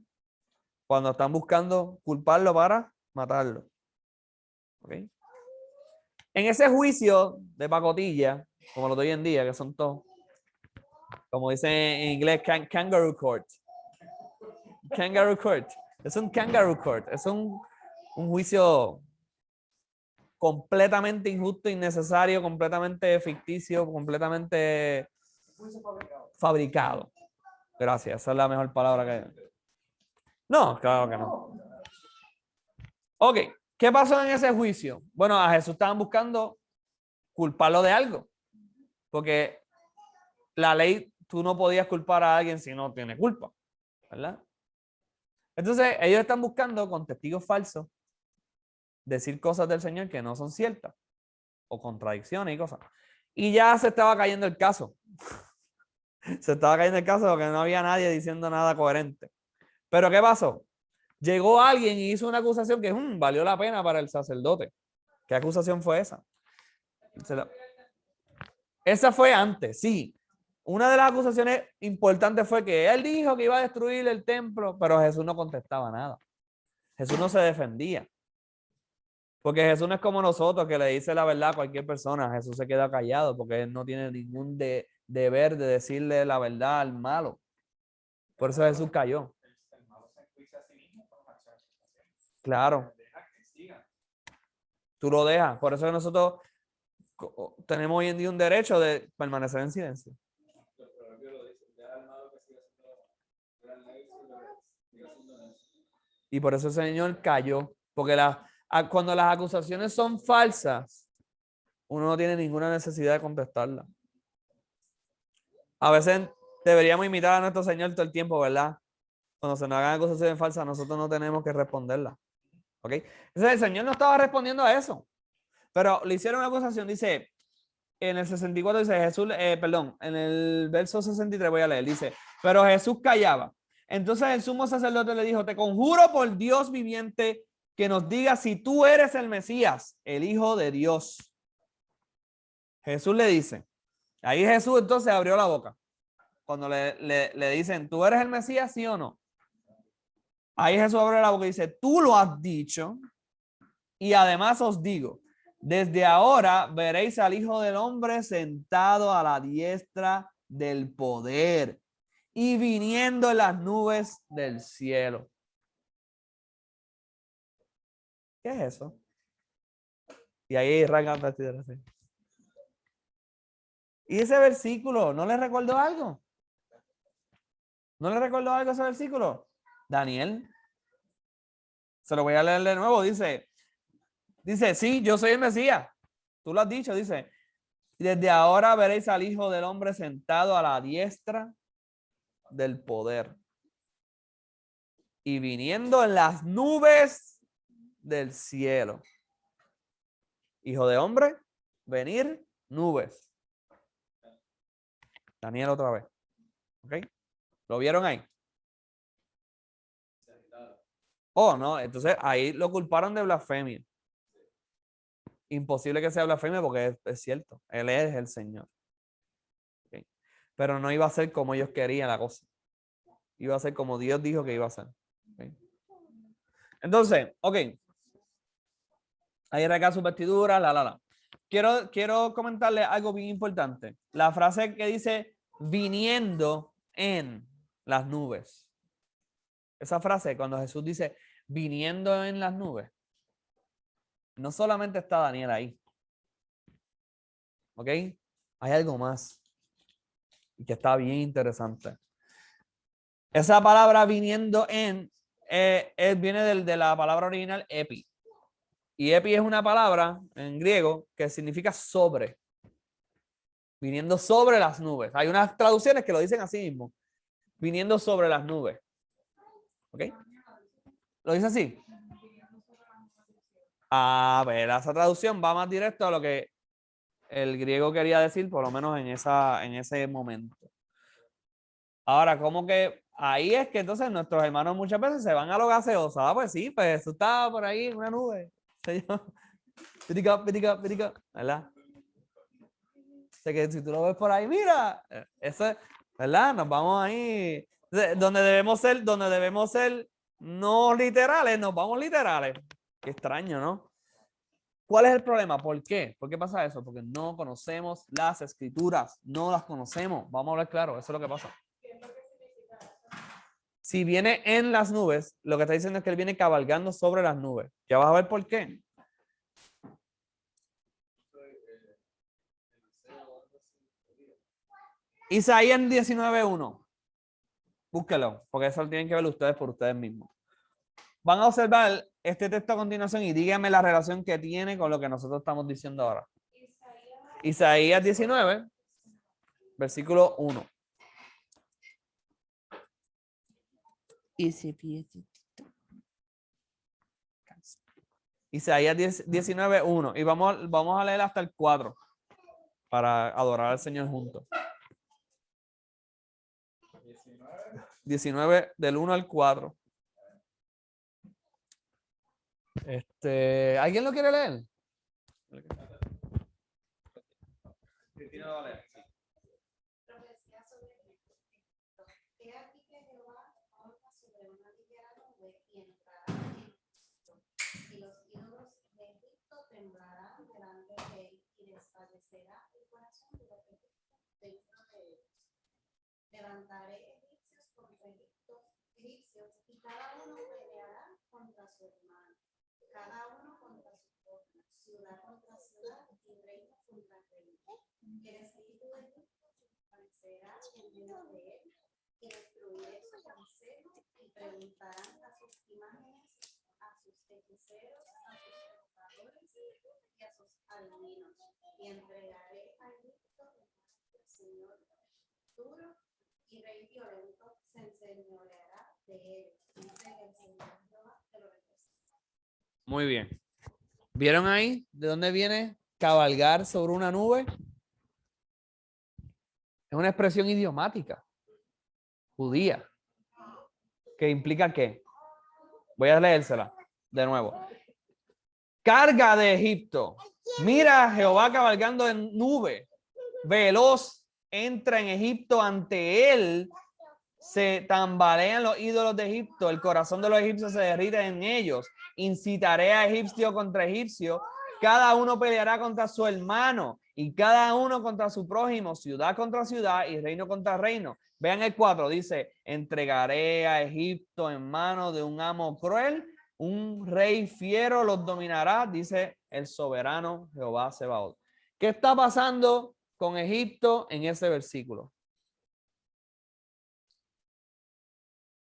[SPEAKER 1] cuando están buscando culparlo para matarlo. ¿Okay? En ese juicio de pacotilla, como lo de hoy en día, que son todos, como dicen en inglés, kangaroo court. Kangaroo court. Es un kangaroo court. Es un juicio completamente injusto, innecesario, completamente ficticio, completamente fabricado. Gracias, esa es la mejor palabra que... No, claro que no. Ok, ¿qué pasó en ese juicio? Bueno, a Jesús estaban buscando culparlo de algo, porque la ley, tú no podías culpar a alguien si no tiene culpa, ¿verdad? Entonces, ellos están buscando con testigos falsos decir cosas del Señor que no son ciertas, o contradicciones y cosas. Y ya se estaba cayendo el caso. Se estaba cayendo el caso porque no había nadie diciendo nada coherente. Pero ¿qué pasó? Llegó alguien y hizo una acusación que valió la pena para el sacerdote. ¿Qué acusación fue esa? Esa fue antes, sí. Una de las acusaciones importantes fue que él dijo que iba a destruir el templo, pero Jesús no contestaba nada. Jesús no se defendía. Porque Jesús no es como nosotros, que le dice la verdad a cualquier persona. Jesús se queda callado porque él no tiene ningún deber de decirle la verdad al malo. Por eso Jesús cayó.
[SPEAKER 3] El malo se enjuicia a sí mismo con las acciones que está haciendo.
[SPEAKER 1] Claro,
[SPEAKER 3] Deja que sigan.
[SPEAKER 1] tú lo dejas. Por eso que nosotros tenemos hoy en día un derecho de permanecer en silencio.
[SPEAKER 4] Los proverbios lo dicen, deja al malo que siga siendo gran necio, que siga siendo necio.
[SPEAKER 1] Y por eso el Señor cayó. Porque cuando las acusaciones son falsas, uno no tiene ninguna necesidad de contestarlas. A veces deberíamos imitar a nuestro Señor todo el tiempo, ¿verdad? Cuando se nos hagan acusaciones falsas, nosotros no tenemos que responderlas. ¿Ok? Entonces el Señor no estaba respondiendo a eso. Pero le hicieron una acusación, dice, en el 64 dice Jesús, perdón, en el verso 63 voy a leer, dice, pero Jesús callaba. Entonces el sumo sacerdote le dijo, te conjuro por Dios viviente que nos diga si tú eres el Mesías, el Hijo de Dios. Jesús le dice, ahí Jesús entonces abrió la boca. Cuando le dicen, ¿tú eres el Mesías, sí o no? Ahí Jesús abre la boca y dice, tú lo has dicho y además os digo, desde ahora veréis al Hijo del Hombre sentado a la diestra del poder y viniendo en las nubes del cielo. ¿Qué es eso? Y ahí arranca el vestido así. ¿Y ese versículo no le recordó algo? ¿No le recordó algo ese versículo? Daniel. Se lo voy a leer de nuevo. Dice, sí, yo soy el Mesías. Tú lo has dicho, dice. Desde ahora veréis al Hijo del Hombre sentado a la diestra del poder y viniendo en las nubes del cielo. Hijo de hombre, venir, nubes. Daniel otra vez. ¿Ok? ¿Lo vieron ahí? Oh, no, entonces ahí lo culparon de blasfemia. Imposible que sea blasfemia porque es cierto. Él es el Señor. ¿Okay? Pero no iba a ser como ellos querían la cosa. Iba a ser como Dios dijo que iba a ser. ¿Okay? Entonces, ok. Ahí recae su vestidura, la. Quiero comentarle algo bien importante. La frase que dice viniendo en las nubes. Esa frase, cuando Jesús dice viniendo en las nubes, no solamente está Daniel ahí. ¿Ok? Hay algo más. Y que está bien interesante. Esa palabra viniendo en viene de la palabra original epi. Y epi es una palabra en griego que significa sobre. Viniendo sobre las nubes. Hay unas traducciones que lo dicen así mismo. Viniendo sobre las nubes. ¿Ok? ¿Lo dice así? A ver, esa traducción va más directo a lo que el griego quería decir, por lo menos en ese momento. Ahora, como que ahí es que entonces nuestros hermanos muchas veces se van a lo gaseoso. Ah, pues sí, pues eso está por ahí en una nube. Pirica, ¿verdad? O sea que si tú lo ves por ahí, mira, eso, ¿verdad? Nos vamos ahí. Donde debemos ser no literales, nos vamos literales. Qué extraño, ¿no? ¿Cuál es el problema? ¿Por qué? ¿Por qué pasa eso? Porque no conocemos las escrituras, no las conocemos. Vamos a hablar claro, eso es lo que pasa. Si viene en las nubes, lo que está diciendo es que él viene cabalgando sobre las nubes. Ya vas a ver por qué. Isaías 19:1. Búsquelo, porque eso lo tienen que ver ustedes por ustedes mismos. Van a observar este texto a continuación y díganme la relación que tiene con lo que nosotros estamos diciendo ahora. Isaías 19, versículo 1. Isaías 19:1. Y vamos a leer hasta el 4 para adorar al Señor juntos. 19 del 1 al 4. ¿Alguien lo quiere leer? Cristina lo va a leer.
[SPEAKER 5] Profecía sobre Cristo. He aquí que Jehová monta sobre una ligera nube y entrará en Egipto, y los ídolos de Egipto temblarán delante de él y desfallecerá el corazón de los egipcios dentro de ellos. Levantaré egipcios contra egipcios y cada uno peleará contra su hermano. cada uno contra su propio, ciudad contra ciudad y reino contra reino. El espíritu de Egipto permanecerá en medio de él, y destruiré su consejo, y preguntarán a sus imágenes, a sus hechiceros, a sus tentadores y a sus adivinos, y entregaré a Egipto en manos del Señor duro y rey violento se enseñoreará de ellos, dice el Señor Jehová de los ejércitos.
[SPEAKER 1] Muy bien. ¿Vieron ahí de dónde viene cabalgar sobre una nube? Es una expresión idiomática, judía, que implica ¿qué? Voy a leérsela de nuevo. Carga de Egipto. Mira a Jehová cabalgando en nube, veloz, entra en Egipto, ante él se tambalean los ídolos de Egipto, el corazón de los egipcios se derrite en ellos. Incitaré a egipcio contra egipcio, cada uno peleará contra su hermano y cada uno contra su prójimo, ciudad contra ciudad y reino contra reino. Vean el 4, dice, entregaré a Egipto en manos de un amo cruel, un rey fiero los dominará, dice el soberano Jehová Sebaot. ¿Qué está pasando con Egipto en ese versículo?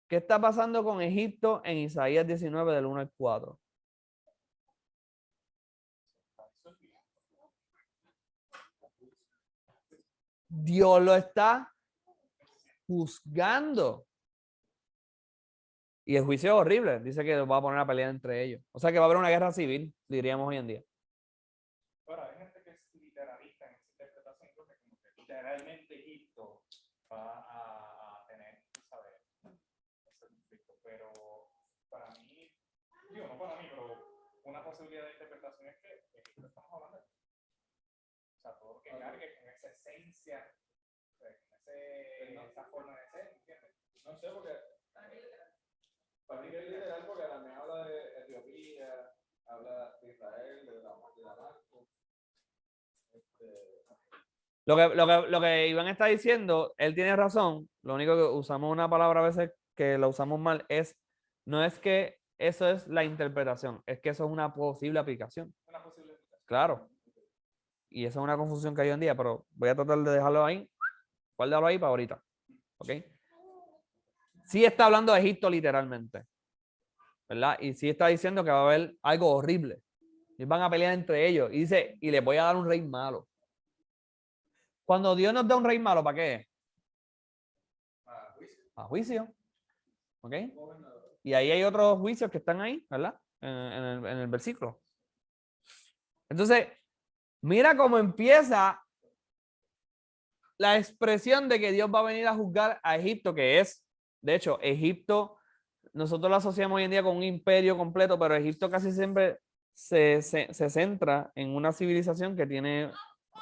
[SPEAKER 1] ¿Qué está pasando con Egipto en Isaías 19 del 1 al 4? Dios lo está juzgando. Y el juicio es horrible. Dice que va a poner a pelear entre ellos. O sea que va a haber una guerra civil, diríamos hoy en día.
[SPEAKER 3] Ahora, hay gente que es literalista en esa interpretación, porque como que literalmente Egipto va a tener, ¿sabes? Ese conflicto. Pero para mí, digo, no para mí, pero una posibilidad de interpretación es que Egipto estamos hablando de. O sea, todo lo que cargue con esa esencia, con esa forma de ser, ¿entiendes?
[SPEAKER 4] No sé, porque para mí que es literal porque también habla de Etiopía, habla de Israel, de Damasco.
[SPEAKER 1] Lo que Iván está diciendo, él tiene razón. Lo único que usamos una palabra a veces que la usamos mal no es que eso es la interpretación, es que eso es una posible aplicación.
[SPEAKER 3] Una posible explicación.
[SPEAKER 1] Claro. Y esa es una confusión que hay hoy en día, pero voy a tratar de dejarlo ahí. Guárdalo ahí para ahorita. ¿Ok? Sí está hablando de Egipto literalmente, ¿verdad? Y sí está diciendo que va a haber algo horrible. Y van a pelear entre ellos. Y dice, y les voy a dar un rey malo. Cuando Dios nos da un rey malo, ¿para qué? A juicio. ¿Ok? Y ahí hay otros juicios que están ahí, ¿verdad? En el versículo. Entonces, mira cómo empieza la expresión de que Dios va a venir a juzgar a Egipto, que es, de hecho, Egipto, nosotros lo asociamos hoy en día con un imperio completo, pero Egipto casi siempre se centra en una civilización que tiene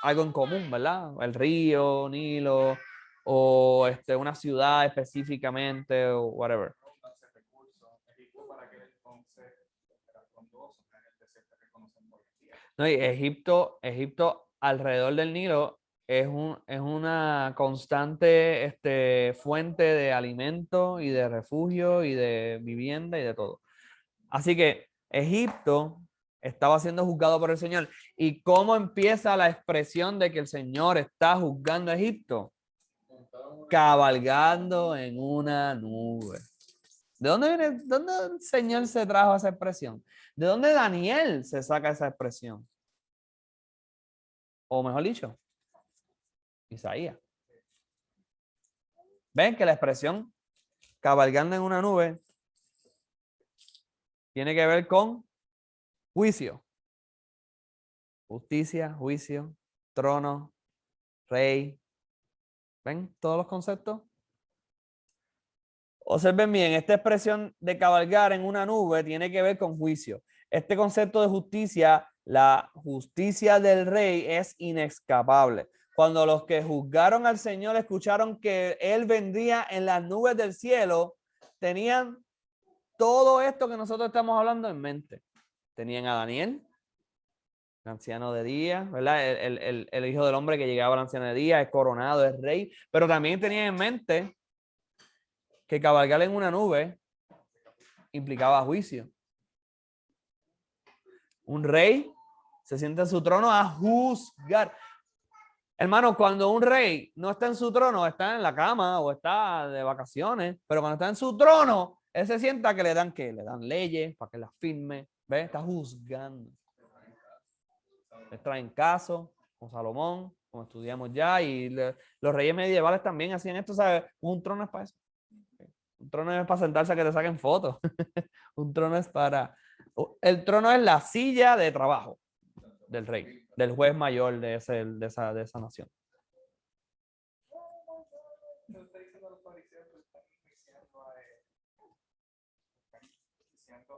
[SPEAKER 1] algo en común, ¿verdad? El río, Nilo, o una ciudad específicamente, o whatever.
[SPEAKER 3] Egipto para aquel entonces era frondoso, era el desierto que conocemos hoy en día.
[SPEAKER 1] No, y Egipto alrededor del Nilo es una constante fuente de alimento y de refugio y de vivienda y de todo. Así que Egipto estaba siendo juzgado por el Señor. ¿Y cómo empieza la expresión de que el Señor está juzgando a Egipto? Cabalgando en una nube. ¿De dónde el Señor se trajo esa expresión? ¿De dónde Daniel se saca esa expresión? O mejor dicho, Isaías. ¿Ven que la expresión cabalgando en una nube tiene que ver con juicio? Justicia, juicio, trono, rey. ¿Ven todos los conceptos? Observen bien, esta expresión de cabalgar en una nube tiene que ver con juicio. Este concepto de justicia, la justicia del rey es inescapable. Cuando los que juzgaron al Señor escucharon que Él vendría en las nubes del cielo, tenían todo esto que nosotros estamos hablando en mente. Tenían a Daniel, el anciano de día, ¿verdad? El hijo del hombre que llegaba al anciano de día, es coronado, es rey, pero también tenían en mente que cabalgar en una nube implicaba juicio. Un rey se sienta en su trono a juzgar. Hermano, cuando un rey no está en su trono, está en la cama o está de vacaciones, pero cuando está en su trono, él se sienta que le dan ¿qué? Le dan leyes para que las firme. ¿Ves? Está juzgando. Les traen casos, con Salomón, como estudiamos ya, y los reyes medievales también hacían esto, ¿sabes? Un trono es para eso. Un trono es para sentarse a que te saquen fotos. Un trono es para... El trono es la silla de trabajo del rey, del juez mayor de esa nación.
[SPEAKER 3] Lo está diciendo los fariseos, lo están diciendo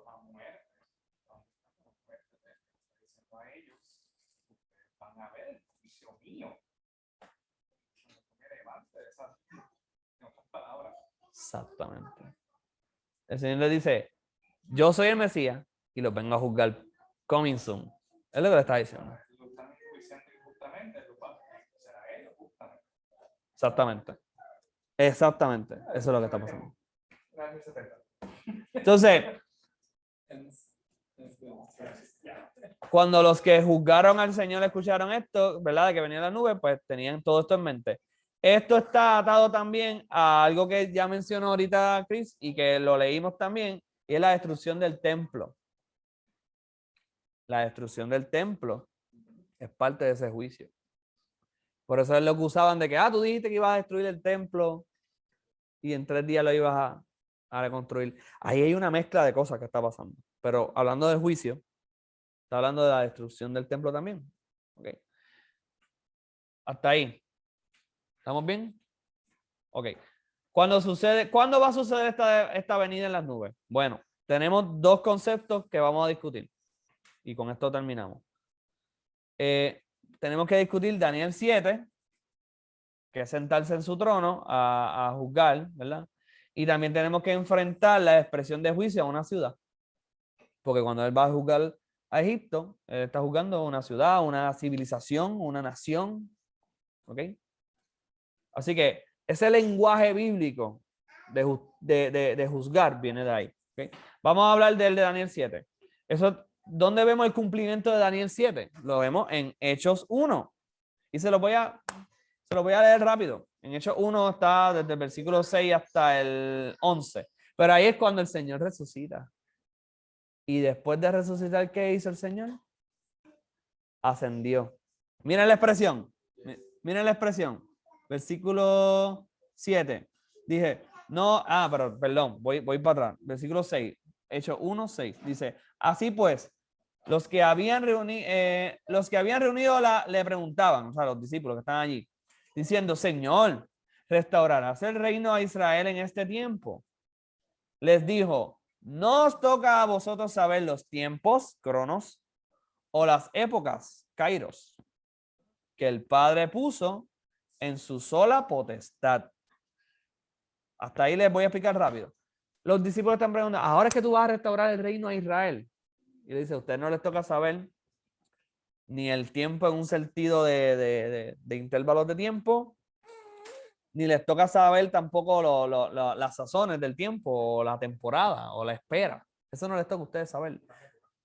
[SPEAKER 3] a muerte. Está diciendo a ellos, ustedes van a ver el juicio mío. Me levante de esas palabras.
[SPEAKER 1] Exactamente. El Señor le dice, yo soy el Mesías y los vengo a juzgar coming soon. Es lo que le está diciendo.
[SPEAKER 3] Lo están enjuiciando injustamente, lo va a enjuiciar a ellos justamente.
[SPEAKER 1] Exactamente. Exactamente. Eso es lo que está pasando.
[SPEAKER 3] Gracias, 70.
[SPEAKER 1] Entonces, cuando los que juzgaron al Señor escucharon esto, ¿verdad? De que venía la nube, pues tenían todo esto en mente. Esto está atado también a algo que ya mencionó ahorita Chris y que lo leímos también, y es la destrucción del templo. La destrucción del templo es parte de ese juicio. Por eso es lo que usaban de que, tú dijiste que ibas a destruir el templo y en 3 días lo ibas a reconstruir. Ahí hay una mezcla de cosas que está pasando. Pero hablando del juicio, está hablando de la destrucción del templo también. Okay. Hasta ahí. ¿Estamos bien? Ok. ¿Cuándo va a suceder esta venida en las nubes? Bueno, tenemos 2 conceptos que vamos a discutir. Y con esto terminamos. Tenemos que discutir Daniel 7, que es sentarse en su trono a juzgar, ¿verdad? Y también tenemos que enfrentar la expresión de juicio a una ciudad. Porque cuando él va a juzgar a Egipto, él está juzgando una ciudad, una civilización, una nación. ¿Ok? Así que ese lenguaje bíblico de juzgar viene de ahí. ¿Okay? Vamos a hablar del de Daniel 7. ¿Dónde vemos el cumplimiento de Daniel 7? Lo vemos en Hechos 1. Y se lo voy a leer rápido. En Hechos 1 está desde el versículo 6 hasta el 11. Pero ahí es cuando el Señor resucita. Y después de resucitar, ¿qué hizo el Señor? Ascendió. Miren la expresión. Miren la expresión. Versículo 7. Dije, no, pero perdón, voy para atrás. Versículo 6. Hechos 1, 6. Dice, así pues, los que habían reunido le preguntaban, o sea, los discípulos que están allí, diciendo, Señor, ¿restaurarás el reino a Israel en este tiempo? Les dijo, no os toca a vosotros saber los tiempos, cronos, o las épocas, kairos, que el Padre puso en su sola potestad. Hasta ahí les voy a explicar rápido. Los discípulos están preguntando, ahora es que tú vas a restaurar el reino a Israel. Y le dice, a usted no les toca saber ni el tiempo en un sentido de intervalos de tiempo, ni les toca saber tampoco las sazones del tiempo, o la temporada, o la espera. Eso no les toca a ustedes saber.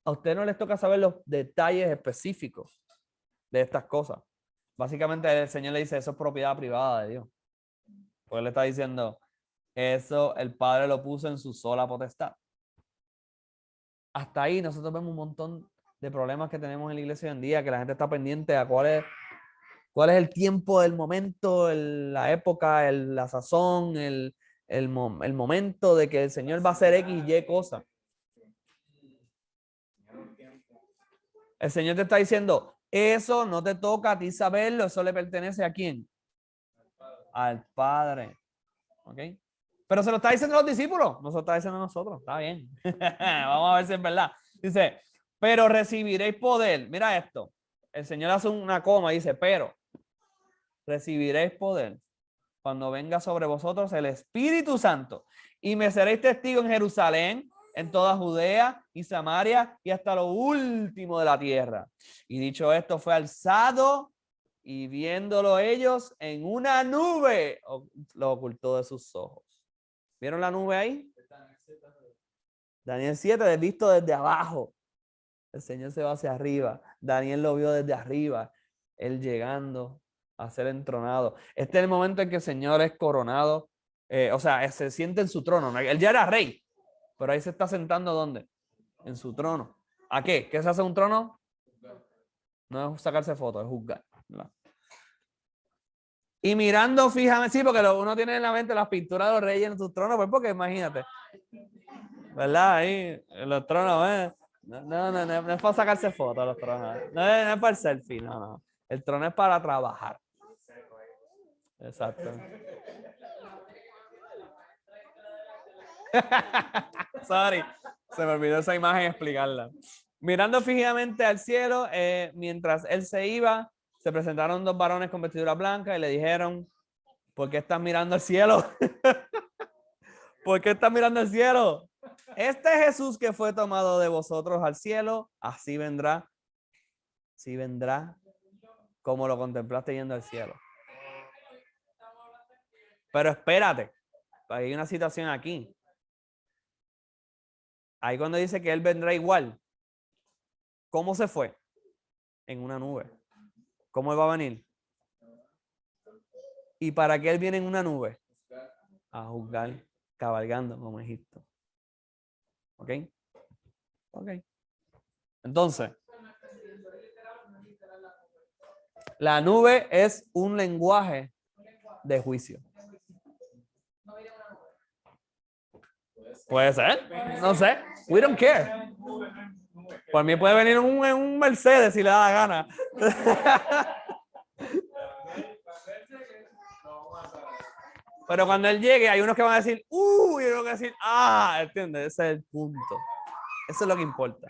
[SPEAKER 1] A ustedes no les toca saber los detalles específicos de estas cosas. Básicamente el Señor le dice, eso es propiedad privada de Dios. Porque él le está diciendo, eso el Padre lo puso en su sola potestad. Hasta ahí nosotros vemos un montón de problemas que tenemos en la iglesia hoy en día, que la gente está pendiente a cuál es el tiempo, el momento, la época, la sazón, el momento de que el Señor va a hacer X y Y cosas. El Señor te está diciendo, eso no te toca a ti saberlo, eso le pertenece ¿a quién? Al Padre. ¿Ok? Pero se lo está diciendo a los discípulos, no se lo está diciendo a nosotros. Está bien. Vamos a ver si es verdad. Dice, pero recibiréis poder. Mira esto. El Señor hace una coma y dice, pero recibiréis poder cuando venga sobre vosotros el Espíritu Santo y me seréis testigos en Jerusalén, en toda Judea y Samaria y hasta lo último de la tierra. Y dicho esto, fue alzado y viéndolo ellos en una nube, lo ocultó de sus ojos. ¿Vieron la nube ahí? Daniel 7, visto desde abajo. El Señor se va hacia arriba. Daniel lo vio desde arriba. Él llegando a ser entronado. Este es el momento en que el Señor es coronado. O sea, se siente en su trono. ¿No? Él ya era rey. Pero ahí se está sentando ¿dónde? En su trono. ¿A qué? ¿Qué se hace un trono? No es sacarse fotos, es juzgar. ¿Verdad? Y mirando fijamente, sí, porque uno tiene en la mente las pinturas de los reyes en sus tronos, pues porque imagínate. ¿Verdad? Ahí, en los tronos, ¿eh? No es para sacarse fotos los tronos. No es para el selfie, no. El trono es para trabajar. Exacto. Sorry, se me olvidó esa imagen explicarla. Mirando fijamente al cielo, mientras él se iba, se presentaron dos varones con vestiduras blancas y le dijeron, ¿por qué estás mirando al cielo? ¿Por qué estás mirando al cielo? Este Jesús que fue tomado de vosotros al cielo, así vendrá como lo contemplaste yendo al cielo. Pero espérate, hay una situación aquí. Ahí cuando dice que él vendrá igual, ¿cómo se fue? En una nube. ¿Cómo él va a venir? ¿Y para qué él viene en una nube? A juzgar, cabalgando como Egipto. ¿Ok? Ok. Entonces, la nube es un lenguaje de juicio. Puede ser, no sé. We don't care. Por mí puede venir en un Mercedes si le da la gana. Pero cuando él llegue, hay unos que van a decir, y otros que van a decir, ¿entiendes? Ese es el punto. Eso es lo que importa.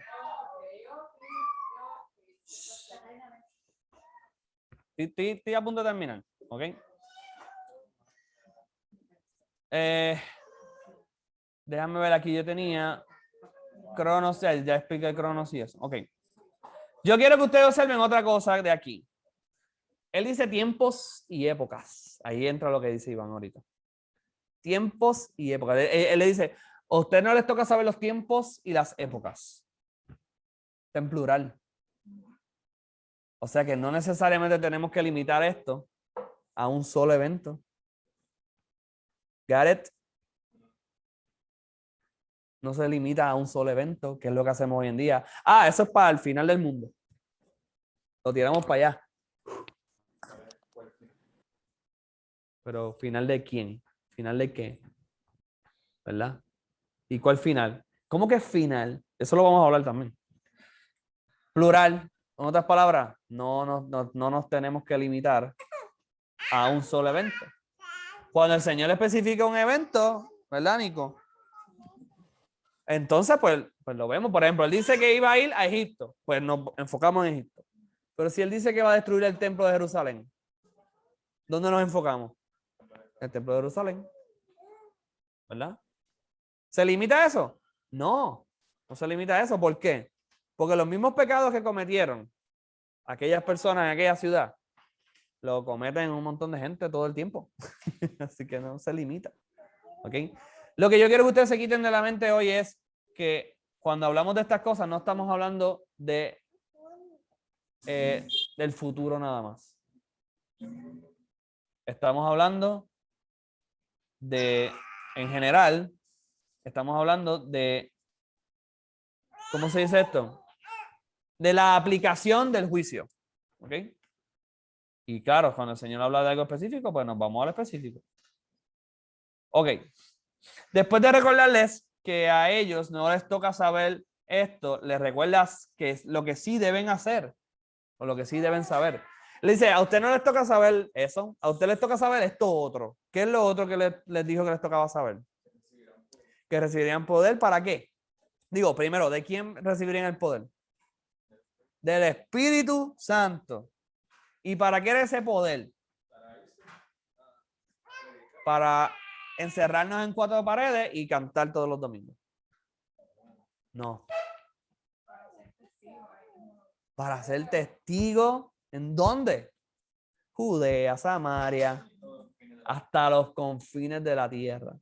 [SPEAKER 1] Estoy a punto de terminar, ¿ok? Déjame ver aquí, yo tenía Cronos, ya expliqué Cronos y eso. Ok. Yo quiero que ustedes observen otra cosa de aquí. Él dice tiempos y épocas. Ahí entra lo que dice Iván ahorita. Tiempos y épocas. Él le dice, a usted no les toca saber los tiempos y las épocas. Está en plural. O sea que no necesariamente tenemos que limitar esto a un solo evento. Got it? No se limita a un solo evento, que es lo que hacemos hoy en día. Eso es para el final del mundo. Lo tiramos para allá. Pero ¿final de quién? ¿Final de qué? ¿Verdad? ¿Y cuál final? ¿Cómo que final? Eso lo vamos a hablar también. Plural. En otras palabras, no nos tenemos que limitar a un solo evento. Cuando el Señor especifica un evento, ¿verdad, Nico? Entonces, pues lo vemos. Por ejemplo, él dice que iba a ir a Egipto. Pues nos enfocamos en Egipto. Pero si él dice que va a destruir el templo de Jerusalén, ¿dónde nos enfocamos? El templo de Jerusalén. ¿Verdad? ¿Se limita a eso? No se limita a eso. ¿Por qué? Porque los mismos pecados que cometieron aquellas personas en aquella ciudad, lo cometen un montón de gente todo el tiempo. Así que no se limita. ¿Ok? Lo que yo quiero que ustedes se quiten de la mente hoy es que cuando hablamos de estas cosas no estamos hablando de del futuro nada más. Estamos hablando de, en general, estamos hablando de, ¿cómo se dice esto? De la aplicación del juicio. ¿Ok? Y claro, cuando el Señor habla de algo específico, pues nos vamos al específico. Ok. Después de recordarles que a ellos no les toca saber esto, les recuerdas que es lo que sí deben hacer o lo que sí deben saber. Le dice, a usted no les toca saber eso, a usted les toca saber esto otro. ¿Qué es lo otro que les dijo que les tocaba saber? Que recibirían poder, ¿para qué? Digo, primero, ¿de quién recibirían el poder? Del Espíritu Santo. ¿Y para qué era ese poder? Para encerrarnos en 4 paredes y cantar todos los domingos. No. Para ser testigo, ¿en dónde? Judea, Samaria, hasta los confines de la tierra.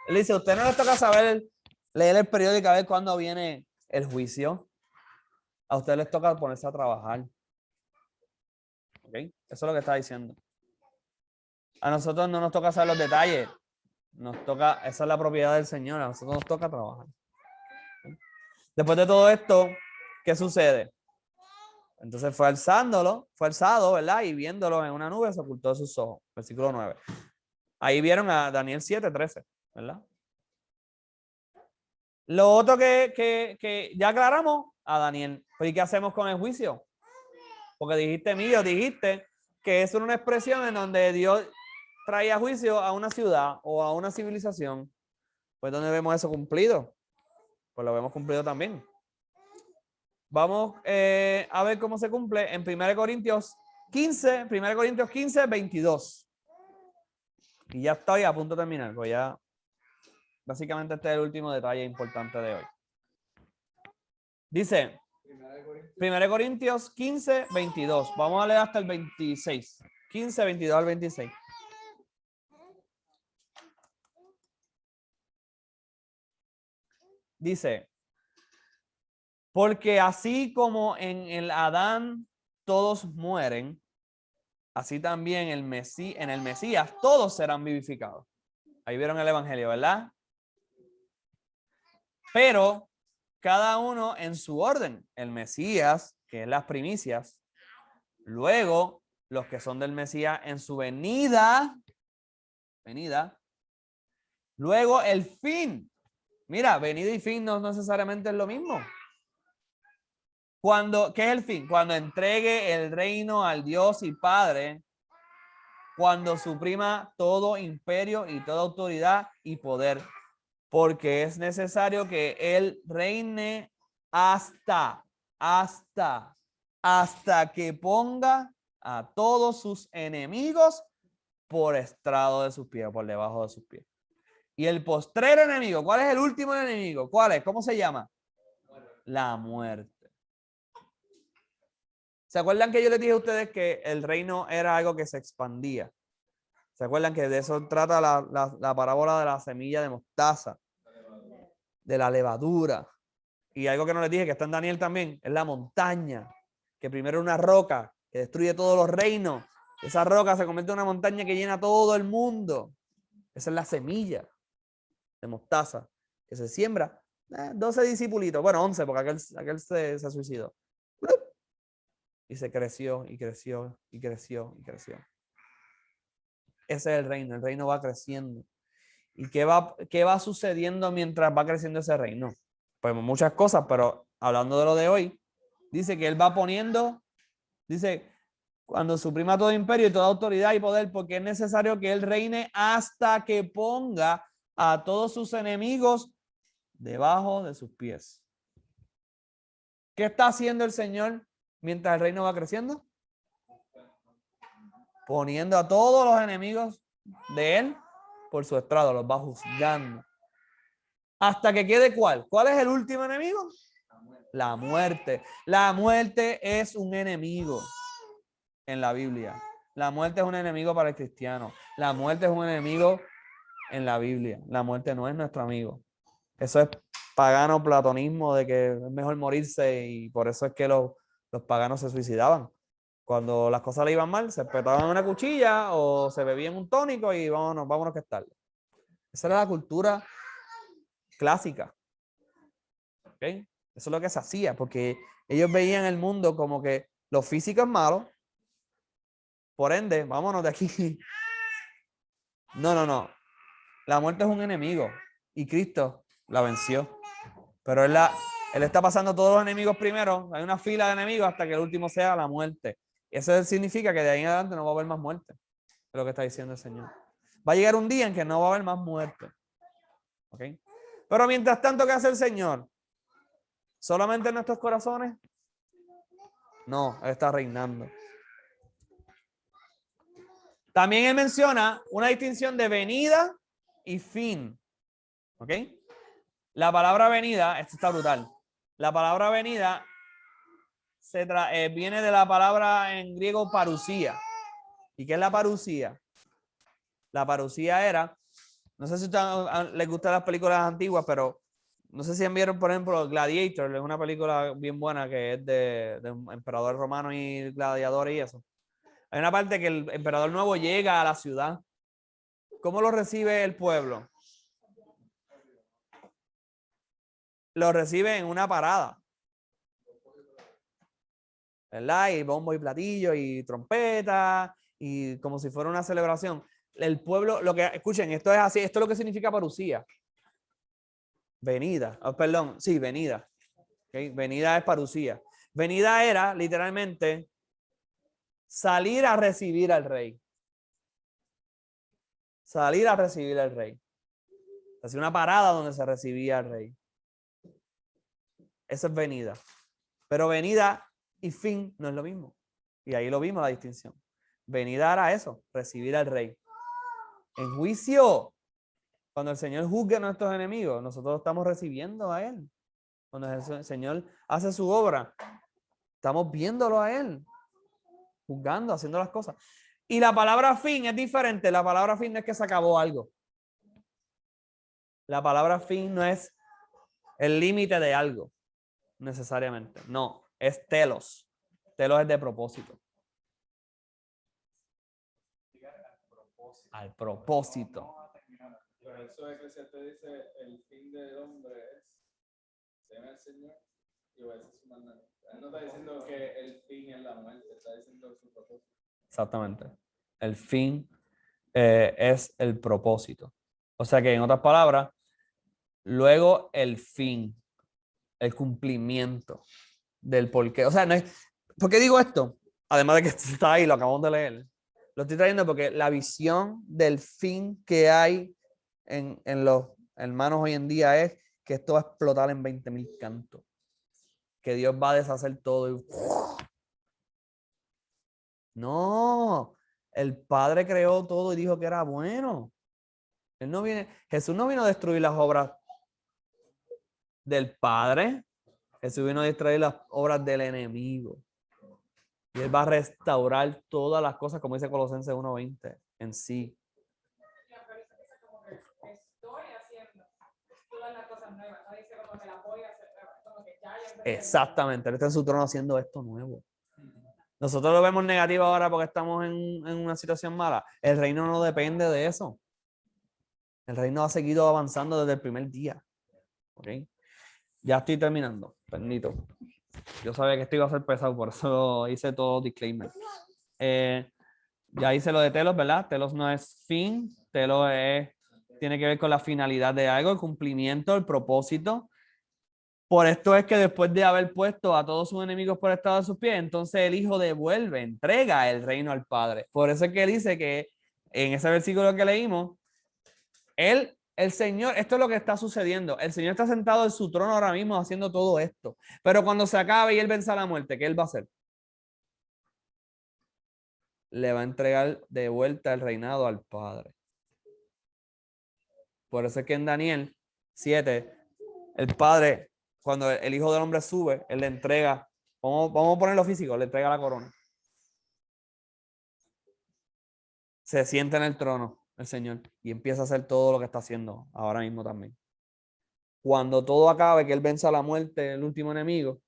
[SPEAKER 1] Él dice, usted no les toca saber, leer el periódico a ver cuándo viene el juicio. A ustedes les toca ponerse a trabajar. ¿Ok? Eso es lo que está diciendo. A nosotros no nos toca saber los detalles. Nos toca, esa es la propiedad del Señor. A nosotros nos toca trabajar. ¿Ok? Después de todo esto, ¿qué sucede? Entonces fue alzado, ¿verdad? Y viéndolo en una nube se ocultó de sus ojos. Versículo 9. Ahí vieron a Daniel 7:13, ¿verdad? Lo otro que ya aclaramos a Daniel. ¿Y qué hacemos con el juicio? Porque dijiste que es una expresión en donde Dios traía juicio a una ciudad o a una civilización. Pues ¿dónde vemos eso cumplido? Pues lo vemos cumplido también. Vamos a ver cómo se cumple en 1 Corintios 15, 22. Y ya estoy a punto de terminar, pues ya básicamente este es el último detalle importante de hoy. Dice 1 Corintios 15, 22. Vamos a leer hasta el 26. 15, 22 al 26. Dice, porque así como en el Adán todos mueren, así también en el Mesías todos serán vivificados. Ahí vieron el evangelio, ¿verdad? Pero cada uno en su orden. El Mesías, que es las primicias. Luego, los que son del Mesías en su venida. Luego, el fin. Mira, venida y fin no necesariamente es lo mismo. ¿Qué es el fin? Cuando entregue el reino al Dios y Padre, cuando suprima todo imperio y toda autoridad y poder, porque es necesario que Él reine hasta que ponga a todos sus enemigos por estrado de sus pies, por debajo de sus pies. Y el postrer enemigo, ¿cuál es el último enemigo? ¿Cuál es? ¿Cómo se llama? La muerte. ¿Se acuerdan que yo les dije a ustedes que el reino era algo que se expandía? ¿Se acuerdan que de eso trata la parábola de la semilla de mostaza? De la levadura. Y algo que no les dije, que está en Daniel también, es la montaña, que primero es una roca que destruye todos los reinos. Esa roca se convierte en una montaña que llena todo el mundo. Esa es la semilla de mostaza que se siembra. 12 discipulitos, bueno, 11, porque aquel se suicidó. Y se creció y creció y creció y creció. Ese es el reino va creciendo. ¿Y qué va sucediendo mientras va creciendo ese reino? Pues muchas cosas, pero hablando de lo de hoy, dice que él va poniendo, dice, cuando suprima todo imperio y toda autoridad y poder, porque es necesario que él reine hasta que ponga a todos sus enemigos debajo de sus pies. ¿Qué está haciendo el Señor mientras el reino va creciendo? Poniendo a todos los enemigos de él por su estrado, los va juzgando. Hasta que quede ¿cuál? ¿Cuál es el último enemigo? La muerte. La muerte es un enemigo en la Biblia. La muerte es un enemigo para el cristiano. La muerte es un enemigo en la Biblia. La muerte no es nuestro amigo. Eso es pagano platonismo de que es mejor morirse y por eso es que los paganos se suicidaban. Cuando las cosas le iban mal, se petaban una cuchilla o se bebían un tónico y vámonos que es tarde. Esa era la cultura clásica. ¿Okay? Eso es lo que se hacía, porque ellos veían el mundo como que lo físico es malo, por ende, vámonos de aquí. No. La muerte es un enemigo y Cristo la venció. Pero él está pasando todos los enemigos primero, hay una fila de enemigos hasta que el último sea la muerte. Eso significa que de ahí en adelante no va a haber más muerte. Es lo que está diciendo el Señor. Va a llegar un día en que no va a haber más muerte. ¿Ok? Pero mientras tanto, ¿qué hace el Señor? ¿Solamente en nuestros corazones? No, Él está reinando. También Él menciona una distinción de venida y fin. ¿Ok? La palabra venida, esto está brutal. La palabra venida viene de la palabra en griego parusía. ¿Y qué es la parusía? La parusía era, no sé si a ustedes les gustan las películas antiguas, pero no sé si vieron, por ejemplo, Gladiator, es una película bien buena que es de un emperador romano y gladiadores y eso. Hay una parte que el emperador nuevo llega a la ciudad. ¿Cómo lo recibe el pueblo? Lo recibe en una parada, ¿verdad? Y bombo y platillo y trompeta y como si fuera una celebración. El pueblo, escuchen, esto es así, esto es lo que significa parucía. Venida, perdón, sí, venida. ¿Okay? Venida es parucía. Venida era literalmente salir a recibir al rey. Salir a recibir al rey. Hacía una parada donde se recibía al rey. Esa es venida. Pero venida y fin no es lo mismo. Y ahí lo vimos la distinción. Venida era eso, recibir al rey. En juicio, cuando el Señor juzgue a nuestros enemigos, nosotros estamos recibiendo a Él. Cuando el Señor hace su obra, estamos viéndolo a Él, juzgando, haciendo las cosas. Y la palabra fin es diferente. La palabra fin no es que se acabó algo. La palabra fin no es el límite de algo, necesariamente. No, es telos. Telos es de propósito. Al propósito.
[SPEAKER 4] Por eso Eclesiastes dice, el fin del hombre es temer al Señor y obedecer su mandamiento. Él no está diciendo que el fin es la muerte, está diciendo su propósito.
[SPEAKER 1] Exactamente. El fin es el propósito. O sea que en otras palabras, luego el fin, el cumplimiento del porqué. O sea, no es, ¿por qué digo esto? Además de que está ahí, lo acabamos de leer. Lo estoy trayendo porque la visión del fin que hay en los hermanos hoy en día es que esto va a explotar en 20,000 cantos. Que Dios va a deshacer todo. Y... No, el Padre creó todo y dijo que era bueno. Jesús no vino a destruir las obras del Padre. Jesús vino a destruir las obras del enemigo. Y Él va a restaurar todas las cosas, como dice Colosenses 1:20, en sí.
[SPEAKER 2] La persona dice como que estoy haciendo todas las cosas nuevas. No dice como que la voy a hacer nueva. Como que ya empecé.
[SPEAKER 1] Exactamente, Él está en su trono haciendo esto nuevo. Nosotros lo vemos negativo ahora porque estamos en una situación mala. El reino no depende de eso. El reino ha seguido avanzando desde el primer día. ¿Ok? Ya estoy terminando. Bendito. Yo sabía que esto iba a ser pesado, por eso hice todo disclaimer. Ya hice lo de telos, ¿verdad? Telos no es fin. Telos tiene que ver con la finalidad de algo, el cumplimiento, el propósito. Por esto es que después de haber puesto a todos sus enemigos por estado de sus pies, entonces el Hijo devuelve, entrega el reino al Padre. Por eso es que dice que en ese versículo que leímos, el Señor, esto es lo que está sucediendo. El Señor está sentado en su trono ahora mismo haciendo todo esto. Pero cuando se acabe y Él venza la muerte, ¿qué Él va a hacer? Le va a entregar de vuelta el reinado al Padre. Por eso es que en Daniel 7, el Padre, cuando el Hijo del Hombre sube, Él le entrega, vamos a ponerlo físico, le entrega la corona. Se sienta en el trono el Señor y empieza a hacer todo lo que está haciendo ahora mismo también. Cuando todo acabe, que Él venza la muerte, el último enemigo,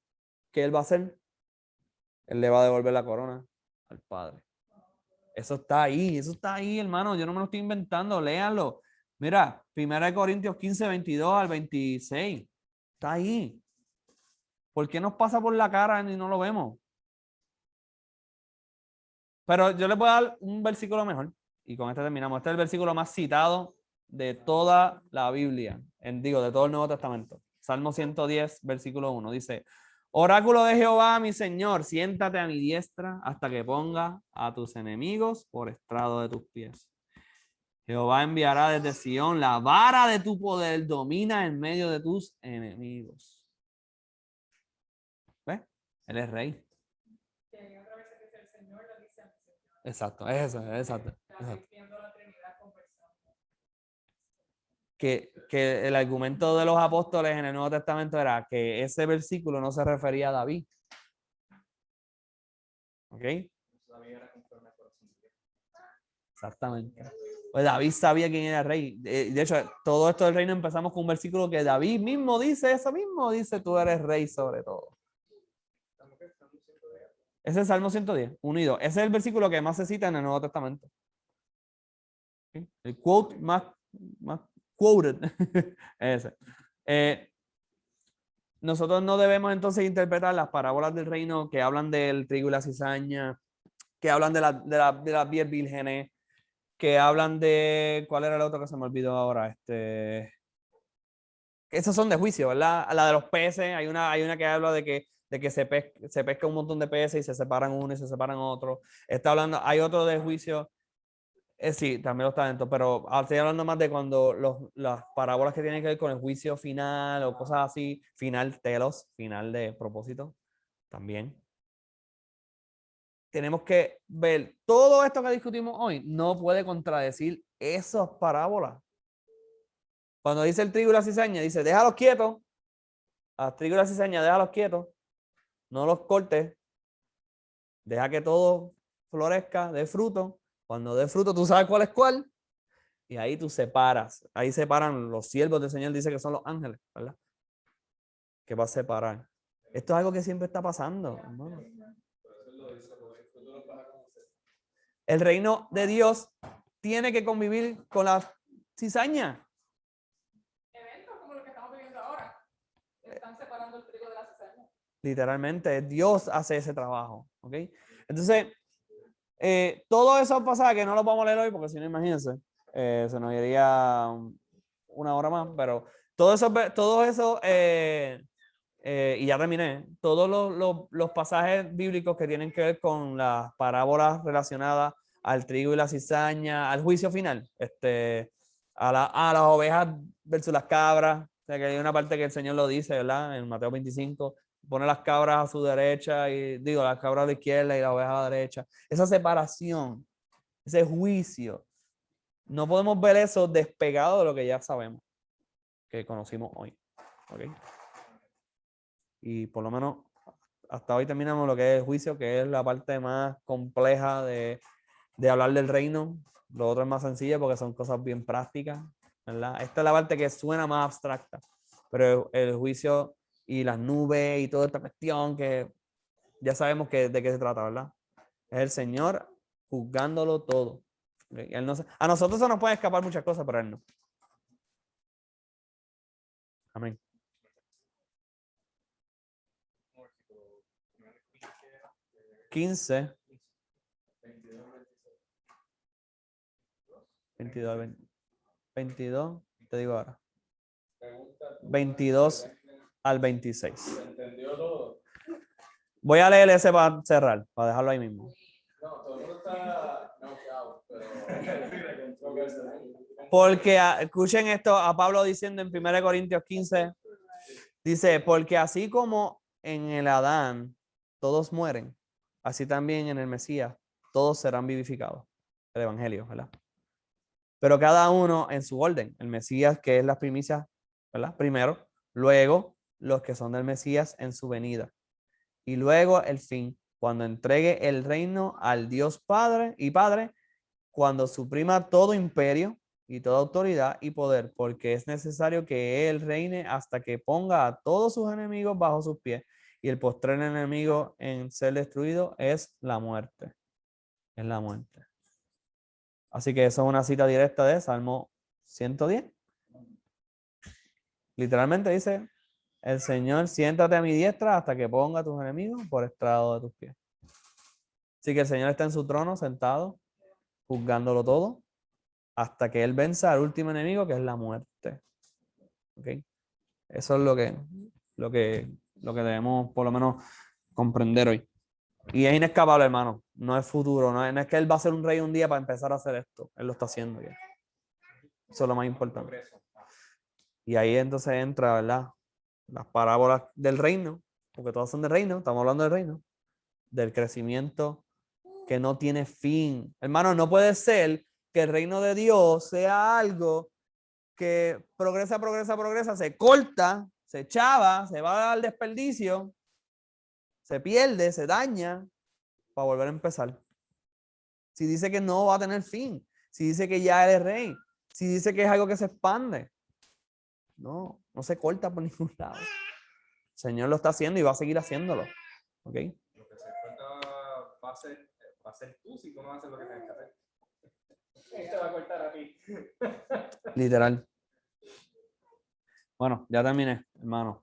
[SPEAKER 1] ¿qué Él va a hacer? Él le va a devolver la corona al Padre. Eso está ahí, hermano. Yo no me lo estoy inventando, léanlo. Mira, 1 Corintios 15, 22 al 26. Está ahí. ¿Por qué nos pasa por la cara y no lo vemos? Pero yo les voy a dar un versículo mejor. Y con este terminamos. Este es el versículo más citado de toda la Biblia. De todo el Nuevo Testamento. Salmo 110, versículo 1. Dice: Oráculo de Jehová, mi Señor, siéntate a mi diestra hasta que ponga a tus enemigos por estrado de tus pies. Jehová enviará desde Sión la vara de tu poder, domina en medio de tus enemigos. ¿Ves? Él es rey.
[SPEAKER 2] Que otra vez dice el Señor, lo dice al Señor.
[SPEAKER 1] Exacto, es eso, exacto.
[SPEAKER 2] Está viendo la Trinidad conversando.
[SPEAKER 1] Que el argumento de los apóstoles en el Nuevo Testamento era que ese versículo no se refería a David. ¿Ok? Exactamente. Pues David sabía quién era el rey. De hecho, todo esto del reino empezamos con un versículo que David mismo dice eso mismo. Dice, tú eres rey sobre todo. Ese es el Salmo 110, unido. Ese es el versículo que más se cita en el Nuevo Testamento. ¿Sí? El quote más quoted. Ese. Nosotros no debemos entonces interpretar las parábolas del reino que hablan del trigo y la cizaña, que hablan de las 10 vírgenes, que hablan de, ¿cuál era el otro que se me olvidó ahora? Esos son de juicio, ¿verdad? La de los peces, hay una que habla de que se pesca un montón de peces y se separan uno y se separan otro. Está hablando, hay otro de juicio, sí, también lo está dentro, pero estoy hablando más de cuando las parábolas que tienen que ver con el juicio final o cosas así, final final de propósito, también. Tenemos que ver todo esto que discutimos hoy, no puede contradecir esas parábolas. Cuando dice el trigo y la cizaña, dice, déjalos quietos. Al trigo y la cizaña, déjalos quietos. No los cortes. Deja que todo florezca, dé fruto. Cuando dé fruto, tú sabes cuál es cuál. Y ahí tú separas. Ahí separan los siervos del Señor, dice que son los ángeles, ¿verdad? Que va a separar. Esto es algo que siempre está pasando, hermano. El reino de Dios tiene que convivir con la cizaña.
[SPEAKER 2] Eventos como los que estamos viviendo ahora. Están separando el trigo de la cizaña.
[SPEAKER 1] Literalmente, Dios hace ese trabajo. ¿Ok? Entonces, todo eso pasa que no lo vamos a leer hoy porque si no, imagínense, se nos iría una hora más, pero todo eso y ya terminé, todos los pasajes bíblicos que tienen que ver con las parábolas relacionadas al trigo y la cizaña, al juicio final, a las ovejas versus las cabras, o sea que hay una parte que el Señor lo dice, ¿verdad? En Mateo 25, pone las cabras a su derecha y digo, las cabras a la izquierda y las ovejas a la derecha. Esa separación, ese juicio, no podemos ver eso despegado de lo que ya sabemos, que conocimos hoy. ¿Okay? Y por lo menos hasta hoy terminamos lo que es el juicio, que es la parte más compleja de hablar del reino. Lo otro es más sencillo porque son cosas bien prácticas, ¿verdad? Esta es la parte que suena más abstracta, pero el juicio y las nubes y toda esta cuestión que ya sabemos de qué se trata, ¿verdad? Es el Señor juzgándolo todo. ¿Okay? Él no a nosotros se nos pueden escapar muchas cosas, pero Él no. Amén. $15, 22, te digo ahora. 22 al 26.
[SPEAKER 4] ¿Se entendió todo?
[SPEAKER 1] Voy a leer ese para cerrar, para dejarlo ahí mismo.
[SPEAKER 4] No, todo el mundo está knockout, pero...
[SPEAKER 1] Porque, escuchen esto, a Pablo diciendo en 1 Corintios 15, dice, porque así como en el Adán todos mueren, así también en el Mesías todos serán vivificados. El Evangelio, ¿verdad? Pero cada uno en su orden. El Mesías, que es las primicias, ¿verdad? Primero, luego los que son del Mesías en su venida. Y luego el fin, cuando entregue el reino al Dios Padre y Padre, cuando suprima todo imperio y toda autoridad y poder, porque es necesario que Él reine hasta que ponga a todos sus enemigos bajo sus pies. Y el postrer enemigo en ser destruido es la muerte. Es la muerte. Así que eso es una cita directa de Salmo 110. Literalmente dice, el Señor, siéntate a mi diestra hasta que ponga a tus enemigos por estrado de tus pies. Así que el Señor está en su trono sentado, juzgándolo todo, hasta que Él venza al último enemigo, que es la muerte. ¿Okay? Eso es lo que debemos por lo menos comprender hoy. Y es inescapable, hermano. No es futuro. No es que Él va a ser un rey un día para empezar a hacer esto. Él lo está haciendo ya. Eso es lo más importante. Y ahí entonces entra, ¿verdad? Las parábolas del reino, porque todas son del reino, estamos hablando del reino, del crecimiento que no tiene fin. Hermano, no puede ser que el reino de Dios sea algo que progresa, se corta, se chava, se va al desperdicio, se pierde, se daña, para volver a empezar. Si dice que no va a tener fin. Si dice que ya Él es rey. Si dice que es algo que se expande. No se corta por ningún lado. El Señor lo está haciendo y va a seguir haciéndolo. ¿Ok?
[SPEAKER 3] Lo que se corta va a ser tú si tú no haces lo que tienes que hacer. Él te va a cortar a ti.
[SPEAKER 1] Literal. Bueno, ya terminé, hermano.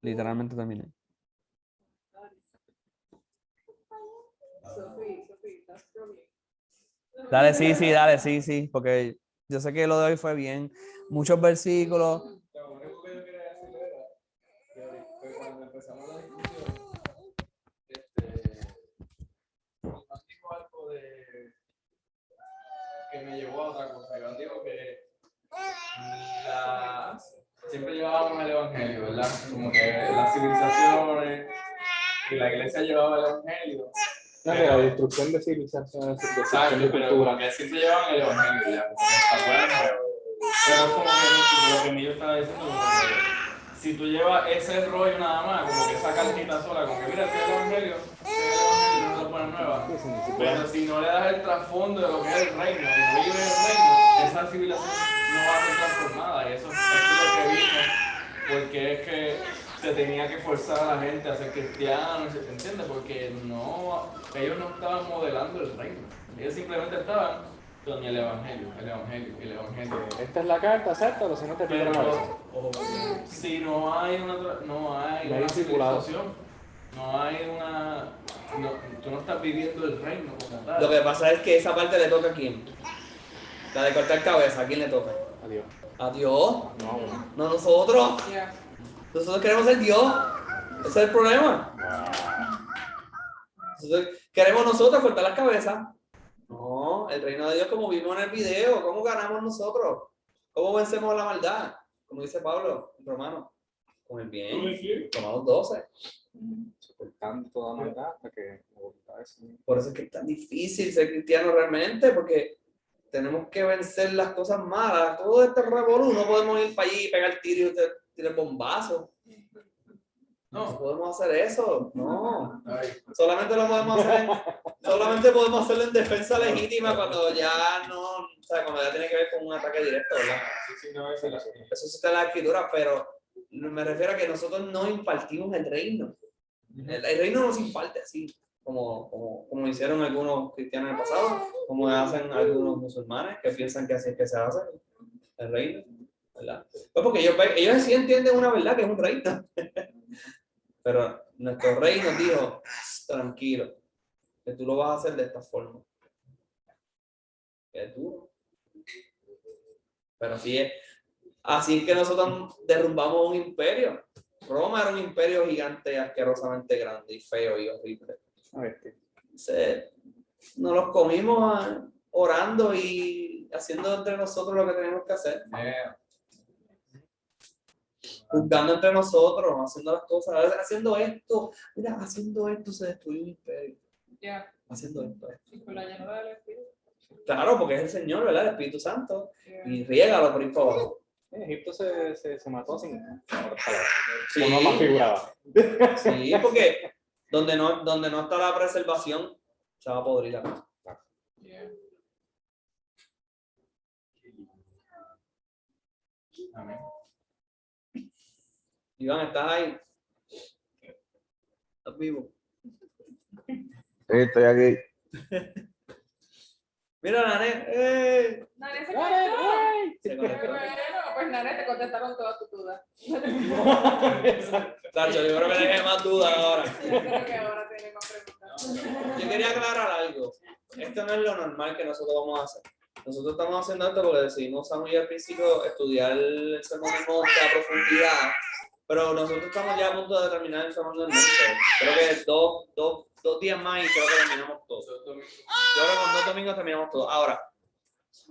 [SPEAKER 1] Literalmente terminé.
[SPEAKER 2] Sophie, that's from you.
[SPEAKER 1] Dale, sí, porque yo sé que lo de hoy fue bien. Muchos versículos.
[SPEAKER 4] Lo único que yo quería decir era que cuando empezamos la discusión, Iván dijo algo que me llevó a otra cosa. Iván dijo que siempre llevábamos el evangelio, ¿verdad? Como que las civilizaciones y la iglesia llevaba el evangelio.
[SPEAKER 3] La destrucción de civilizaciones,
[SPEAKER 4] Exacto, pero como que siempre llevaban el evangelio, ya. Pero es como que lo que Emilio estaba diciendo, como que si tú llevas ese rollo nada más, como que esa cartita sola, como que mira, este es el evangelio, no lo pones nueva. Pero si no le das el trasfondo de lo que es el reino, y no vive el reino, esa civilización no va a ser transformada. Y eso es lo que vimos, porque es que se tenía que forzar a la gente a ser cristianos, ¿entiendes? Porque ellos no estaban modelando el reino. Ellos simplemente estaban con el evangelio.
[SPEAKER 3] esta es la carta, acéptalo, si no te piden
[SPEAKER 4] Pero si no hay una civilización, tú no estás viviendo el reino como tal.
[SPEAKER 1] Lo que pasa es que esa parte le toca a quién. La de cortar cabeza, ¿a quién le toca?
[SPEAKER 3] Adiós.
[SPEAKER 1] ¿A Dios?
[SPEAKER 3] No.
[SPEAKER 1] No nosotros.
[SPEAKER 2] Yeah.
[SPEAKER 1] Nosotros queremos ser Dios. Ese es el problema. Queremos nosotros cortar las cabezas. No, el reino de Dios, como vimos en el video, ¿cómo ganamos nosotros? ¿Cómo vencemos la maldad? Como dice Pablo, en Romano, con el bien. Romanos 12.
[SPEAKER 3] Soportando toda maldad hasta que la voluntad es
[SPEAKER 1] Por eso es que es tan difícil ser cristiano realmente, porque tenemos que vencer las cosas malas. Todo este revolú, no podemos ir para allí y pegar tiro y tirar bombazo. No podemos hacer eso, no. Solamente podemos hacerlo en defensa legítima cuando ya no, o sea, cuando ya tiene que ver con un ataque directo, ¿verdad? Eso sí está en la escritura, pero me refiero a que nosotros no impartimos el reino. El reino no se imparte así, como hicieron algunos cristianos en el pasado, como hacen algunos musulmanes que piensan que así es que se hace el reino, ¿verdad? Pues porque ellos sí entienden una verdad que es un reino. Pero nuestro rey nos dijo, tranquilo, que tú lo vas a hacer de esta forma. Es duro. Pero así es que nosotros derrumbamos un imperio. Roma era un imperio gigante, asquerosamente grande y feo y horrible. Nos los comimos orando y haciendo entre nosotros lo que tenemos que hacer. Juzgando entre nosotros, haciendo las cosas, haciendo esto se destruye un imperio.
[SPEAKER 2] Yeah.
[SPEAKER 1] Haciendo esto.
[SPEAKER 2] Y con la llenura del Espíritu.
[SPEAKER 1] Claro, porque es el Señor, ¿verdad? El Espíritu Santo.
[SPEAKER 2] Yeah.
[SPEAKER 1] Y riégalo por ahí para abajo.
[SPEAKER 3] Egipto se mató sin palabras.
[SPEAKER 1] Sí.
[SPEAKER 3] Uno más figuraba.
[SPEAKER 1] Sí, porque donde no está la preservación, se va a podrir la cosa.
[SPEAKER 2] Yeah.
[SPEAKER 4] Amén.
[SPEAKER 1] Iván, ¿estás ahí? ¿Estás vivo?
[SPEAKER 6] Sí, estoy aquí.
[SPEAKER 1] Mira, Nané.
[SPEAKER 2] Nane se conectó.
[SPEAKER 1] Se
[SPEAKER 2] Qué
[SPEAKER 1] conectó.
[SPEAKER 2] bueno, pues Nane, te contestaron todas tus dudas.
[SPEAKER 1] Tacho, yo creo que tenés más dudas ahora.
[SPEAKER 2] Yo creo que ahora tiene más preguntas.
[SPEAKER 1] Yo quería aclarar algo. Esto no es lo normal que nosotros vamos a hacer. Nosotros estamos haciendo esto porque decidimos a muy al principio estudiar el Sermón del Monte a profundidad, pero nosotros estamos ya a punto de terminar el Sermón del Monte. Creo que dos días más y creo que terminamos todo. Yo creo que con 2 domingos terminamos todo. Ahora,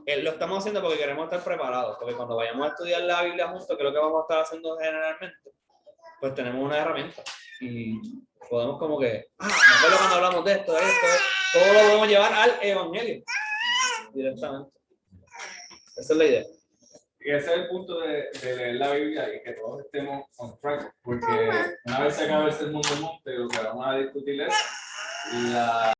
[SPEAKER 1] lo estamos haciendo porque queremos estar preparados, porque cuando vayamos a estudiar la Biblia juntos, que es lo que vamos a estar haciendo generalmente, pues tenemos una herramienta y podemos como que, me acuerdo cuando hablamos de esto, todo lo podemos llevar al Evangelio directamente. Esa es la idea.
[SPEAKER 4] Y ese es el punto de leer la Biblia y que todos estemos on track, porque una vez se acabe el Sermón del Monte, lo que vamos a discutir es la